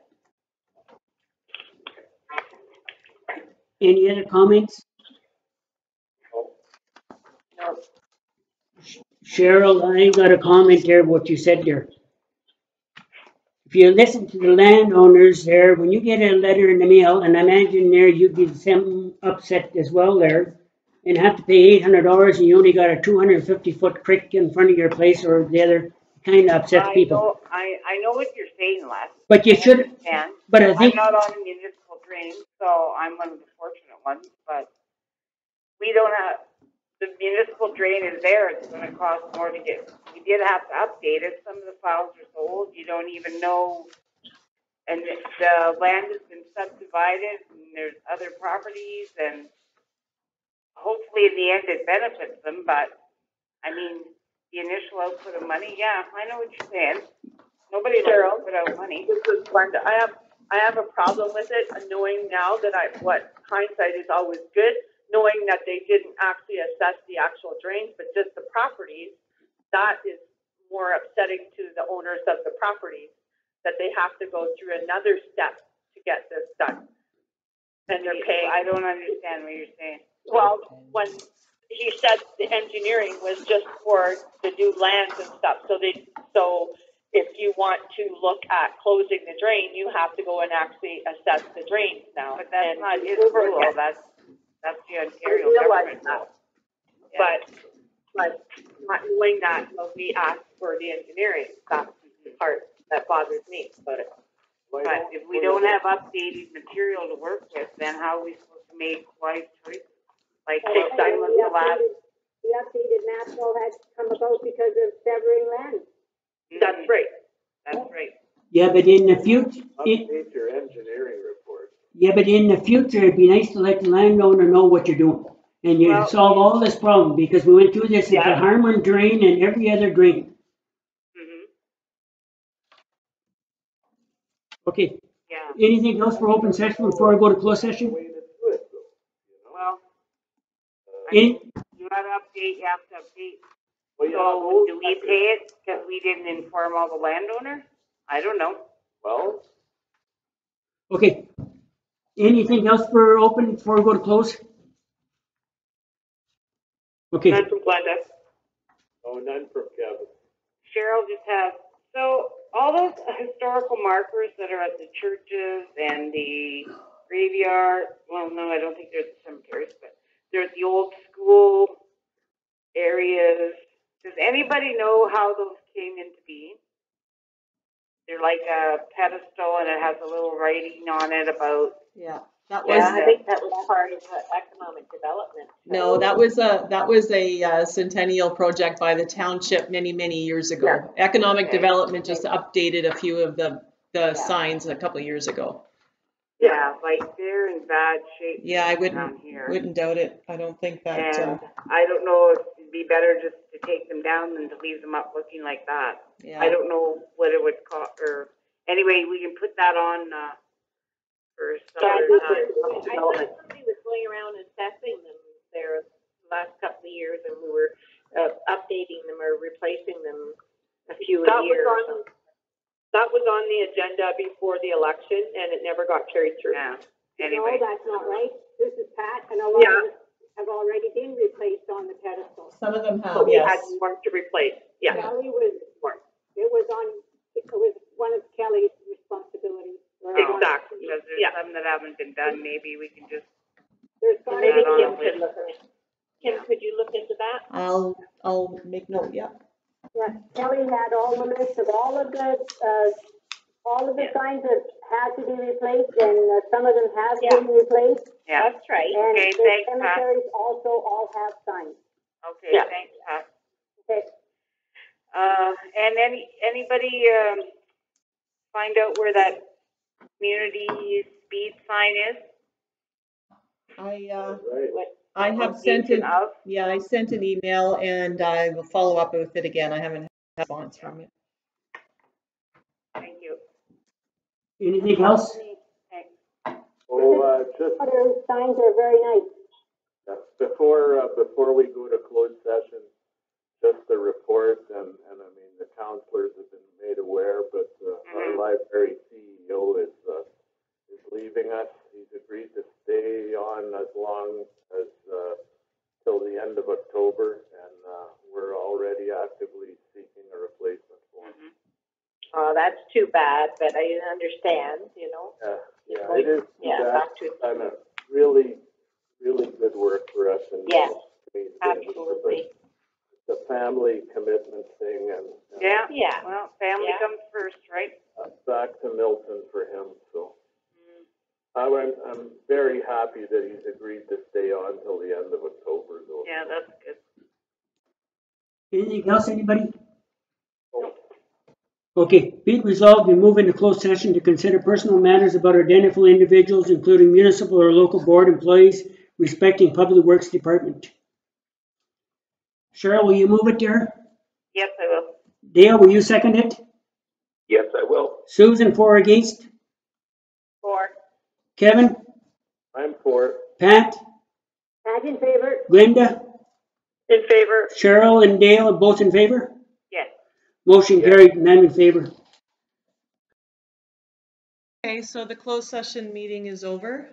Any other comments? No. Cheryl, I got a comment there, what you said there. If you listen to the landowners there, when you get a letter in the mail, and I imagine there you get some upset as well there, and have to pay $800 and you only got a 250-foot creek in front of your place, or the other, kind of upsets people. I know what you're saying, Les. But you should. Understand. But I think I'm not on a municipal drain, so I'm one of the fortunate ones. But we don't have the municipal drain is there. It's going to cost more to get. We did have to update it. Some of the files are so old you don't even know. And the land has been subdivided, and there's other properties, and hopefully in the end it benefits them. But I mean, the initial output of money, yeah, I know what you're saying. Nobody will put out money. This is Glenda. I have a problem with it, knowing now that what hindsight is always good, knowing that they didn't actually assess the actual drains, but just the properties. That is more upsetting to the owners of the properties, that they have to go through another step to get this done. And they're paying. I don't understand what you're saying. Well, when he said the engineering was just for the new lands and stuff, so if you want to look at closing the drain, you have to go and actually assess the drains now. But that's not his rule. That's the Ontario government rule. Yeah. But not knowing that, we asked for the engineering. That's the part that bothers me about it. But if we don't have updated material to work with, then how are we supposed to make wise choices? Like The updated maps all had to come about because of severing land. That's right. That's right. Yeah, but in the future, Update your engineering report. yeah, but in the future, it'd be nice to let the landowner know what you're doing, and you solve all this problem, because we went through this at the Harmon drain and every other drain. Mm-hmm. Okay. Yeah. Anything else for open session before I go to closed session? Well, You got to update. You have to update. Well, so do we pay it because we didn't inform all the landowner? I don't know. Well, Okay. Anything else for open before we go to close? Okay. None from Glenda. Oh, none from Kevin. Cheryl just has, so all those historical markers that are at the churches and the graveyard, well, no, I don't think they're at the cemeteries, but they're at the old school areas. Does anybody know how those came into being? They're like a pedestal and it has a little writing on it about. Yeah, that was. Yeah, I think that was part of the economic development. No, that was a centennial project by the township many years ago. Yeah. Economic development just updated a few of the signs a couple of years ago. Yeah, like they're in bad shape. Yeah, I here. wouldn't doubt it. I don't think that. And I don't know if it'd be better just to take them down than to leave them up looking like that. Yeah. I don't know what it would cost, or anyway, we can put that on for some other time. I thought somebody was going around assessing them there last couple of years, and we were updating them or replacing them a few a year. That was on the agenda before the election, and it never got carried through. Yeah. Anyway. No, that's not right. This is Pat, and a lot of us have already been replaced on the pedestal. Some of them have, But we yes. had more to replace. Yeah. Kelly was one of Kelly's responsibilities. Exactly. Because there's some that haven't been done, maybe we can just. Maybe Kim could look at it. Kim, could you look into that? I'll make note. Yeah. Yeah, Kelly had all the list of all of the signs that had to be replaced, and some of them have been replaced. Yeah. That's right. And Okay, the thanks, Pat. cemeteries also all have signs. Okay, thanks, Pat. Okay. And anybody find out where that community speed sign is? I have sent it. Yeah, I sent an email, and I will follow up with it again. I haven't had a response from it. Thank you. Anything else? Oh, just Other signs are very nice. before we go to closed session, just the report, and I mean the councillors have been made aware, but our library CEO is leaving us. He's agreed to stay on as long as till the end of October, and we're already actively seeking a replacement for him. Oh, that's too bad, but I understand, you know. Yeah, it is. Back to done a really good work for us, and yes, absolutely. The family commitment thing, and well, family comes first, right? Back to Milton for him. So I'm very happy that he's agreed to stay on till the end of October, though. Yeah, that's good. Anything else, anybody? Okay, be it resolved, we move into closed session to consider personal matters about identifiable individuals, including municipal or local board employees, respecting Public Works Department. Cheryl, will you move it there? Yes, I will. Dale, will you second it? Yes, I will. Susan, for or against? For. Kevin? I'm for it. Pat? Pat in favor. Linda? In favor. Cheryl and Dale are both in favor? Yes. Motion carried, and I'm in favor. Okay, so the closed session meeting is over.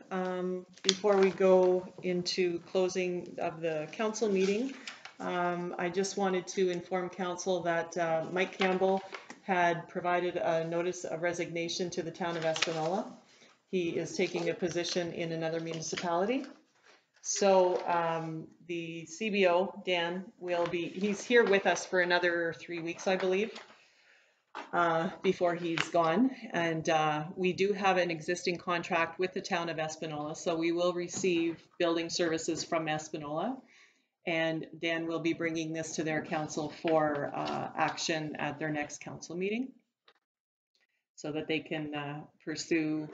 Before we go into closing of the council meeting, I just wanted to inform council that Mike Campbell had provided a notice of resignation to the town of Espanola. He is taking a position in another municipality. So the CBO, Dan, he's here with us for another 3 weeks, I believe. Before he's gone, and we do have an existing contract with the town of Espanola, so we will receive building services from Espanola, and Dan will be bringing this to their council for action at their next council meeting, so that they can pursue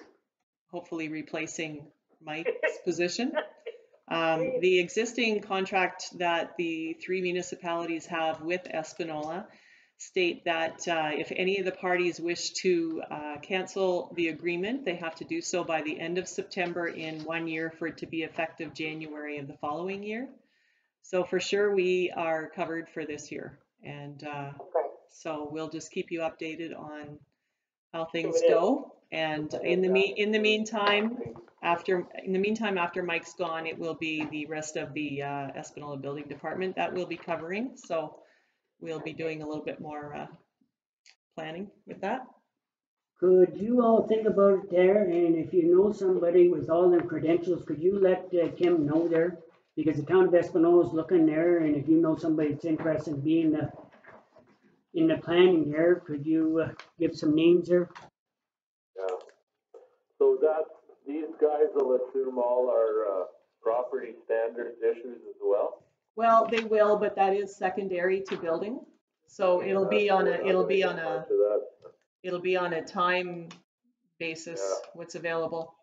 hopefully replacing Mike's position. The existing contract that the 3 municipalities have with Espanola state that if any of the parties wish to cancel the agreement, they have to do so by the end of September in 1 year for it to be effective January of the following year. So for sure we are covered for this year, and so we'll just keep you updated on how things go, And in the meantime, after Mike's gone, it will be the rest of the Espanola Building Department that we'll be covering. So we'll be doing a little bit more planning with that. Could you all think about it there, and if you know somebody with all them credentials, could you let Kim know there? Because the town of Espanola is looking there, and if you know somebody that's interested in being in the planning there, could you give some names there? Yeah. So these guys will assume all our property standards issues as well? Well, they will, but that is secondary to building. So it'll be on a time basis, what's available.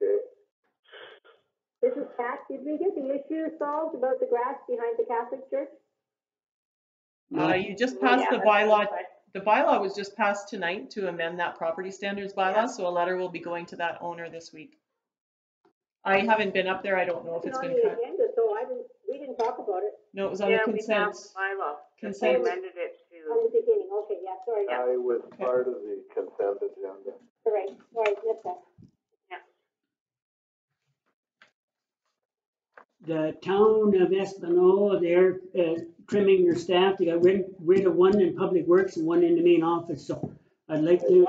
Okay. This is Pat. Did we get the issue solved about the grass behind the Catholic church? You just passed the bylaw. The bylaw was just passed tonight to amend that property standards bylaw, so a letter will be going to that owner this week. I haven't been up there. I don't know if it's been cut. Agenda, so we didn't talk about it. No, it was on the consent. They amended it to. From the beginning, okay, yeah, sorry. I was part of the consent agenda. Correct, sorry, missed that. The town of Espanola, they're trimming their staff. They got rid of one in Public Works and one in the main office. So I'd like to,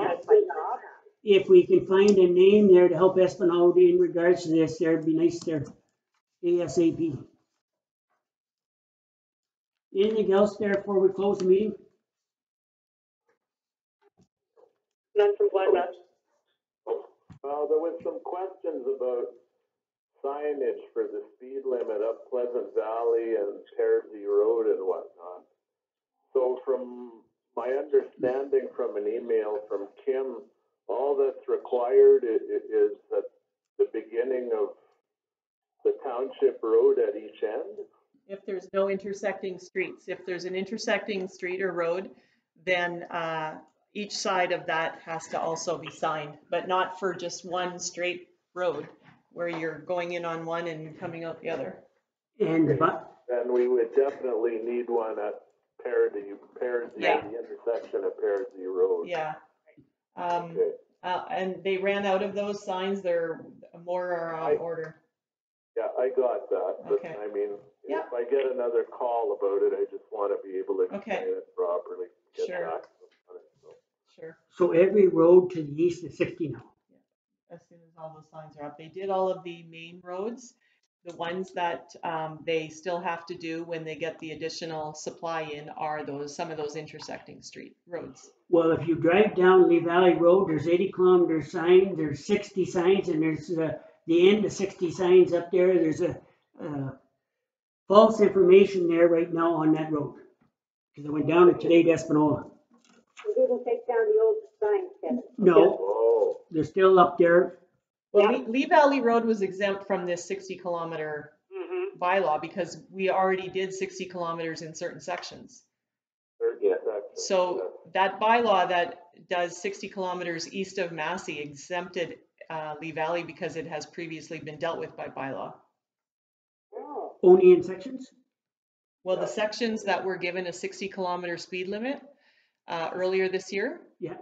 if we can find a name there to help Espanola in regards to this, there'd be nice there. ASAP. Anything else there before we close the meeting? None from Glenda. Well, there was some questions about signage for the speed limit up Pleasant Valley and Kersey Road and whatnot. So from my understanding from an email from Kim, all that's required is at the beginning of the township road at each end. If there's no intersecting streets, if there's an intersecting street or road, then each side of that has to also be signed, but not for just one straight road where you're going in on one and coming out the other. And we would definitely need one at Paradis, yeah. The intersection of Paradis Road. Yeah. Okay. And they ran out of those signs. They're more are on order. Yeah, I got that. But okay. I mean, if I get another call about it, I just want to be able to explain it properly. Get sure. back on it, so. Sure. So every road to the east is 60 now. As soon as all those signs are up. They did all of the main roads. The ones that they still have to do when they get the additional supply in are some of those intersecting street roads. Well, if you drive down Lee Valley Road, there's 80-kilometer signs, there's 60 signs, and there's the end of 60 signs up there. There's a false information there right now on that road. Because I went down it today to Espanola. We didn't take down the old signs, Kevin. No, they're still up there. Well, Lee Valley Road was exempt from this 60-kilometer bylaw because we already did 60 kilometers in certain sections. So that bylaw that does 60 kilometers east of Massey exempted Lee Valley because it has previously been dealt with by bylaw. Oh. Only in sections? Well, the sections that were given a 60-kilometer speed limit earlier this year, yeah,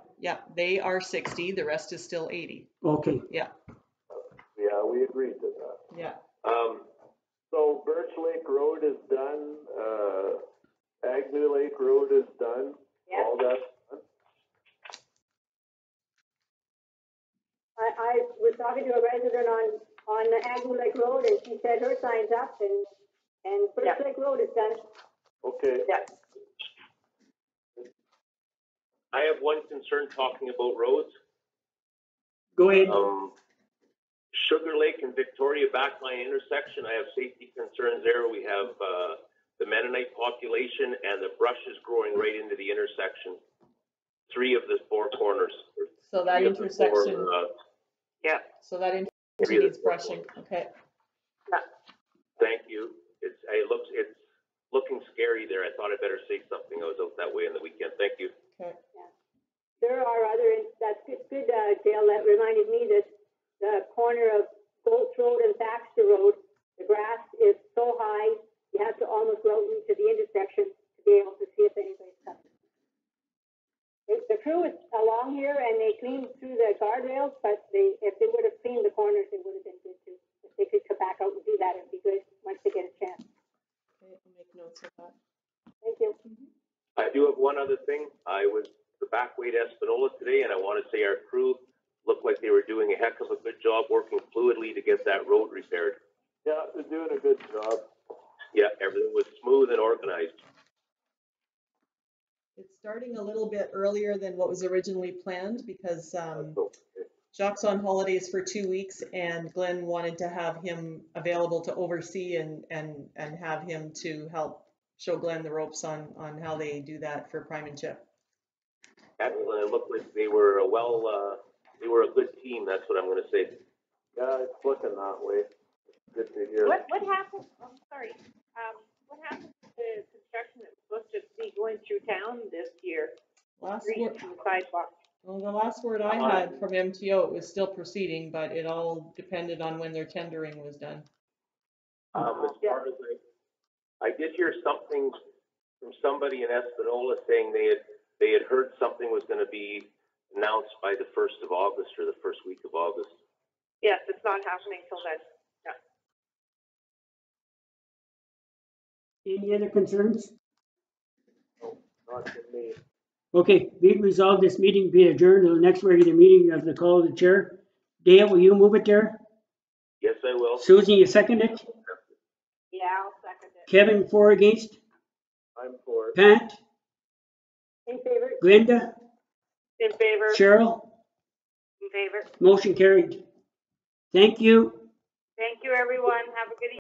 they are 60. The rest is still 80. Okay. Yeah. Yeah, we agreed to that. Yeah. So Birch Lake Road is done. Agnew Lake Road is done. Yeah. All that's done. I was talking to a resident on Agnew Lake Road, and she said her sign's up, and Birch Lake Road is done. Okay. Yeah. I have one concern talking about roads. Go ahead. Sugar Lake and Victoria Backline intersection, I have safety concerns there. We have the Mennonite population and the brush is growing right into the intersection. 3 of the 4 corners. So that intersection, so that intersection needs brushing. Okay. Thank you. It's looking scary there. I thought I'd better say something. I was out that way on the weekend. Thank you. Okay. Yeah. There are that's good, Dale. That reminded me that the corner of Bolts Road and Baxter Road, the grass is so high, you have to almost go into the intersection to be able to see if anybody's coming. The crew is along here and they cleaned through the guardrails, but if they would have cleaned the corners, it would have been good too. If they could come back out and do that, it'd be good once they get a chance. Okay, I'll make notes of that. Thank you. I do have one other thing. I was the back way to Espanola today, and I want to say our crew looked like they were doing a heck of a good job working fluidly to get that road repaired. Yeah, they're doing a good job. Yeah, everything was smooth and organized. It's starting a little bit earlier than what was originally planned because Jacques on holidays for 2 weeks, and Glenn wanted to have him available to oversee and have him to help show Glenn the ropes on how they do that for prime and chip. Excellent. It looked like they were they were a good team. That's what I'm going to say. Yeah, it's looking that way. Good to hear. What happened? I'm sorry. What happened to the construction that was supposed to be going through town this year? Last sidewalk. Well, the last word I had from MTO, it was still proceeding, but it all depended on when their tendering was done. As far as I did hear something from somebody in Espanola saying they had heard something was going to be announced by the 1st of August or the first week of August. Yes, it's not happening till then. Yeah. Any other concerns? No, not to me. Okay, be it resolved, this meeting be adjourned to the next regular meeting of the call of the chair. Dale, will you move it there? Yes, I will. Susan, you second it? Yeah, I'll second it. Kevin, for or against? I'm for it. Pat? In favor? Glenda? In favor? Cheryl? In favor? Motion carried. Thank you. Thank you, everyone. Have a good evening.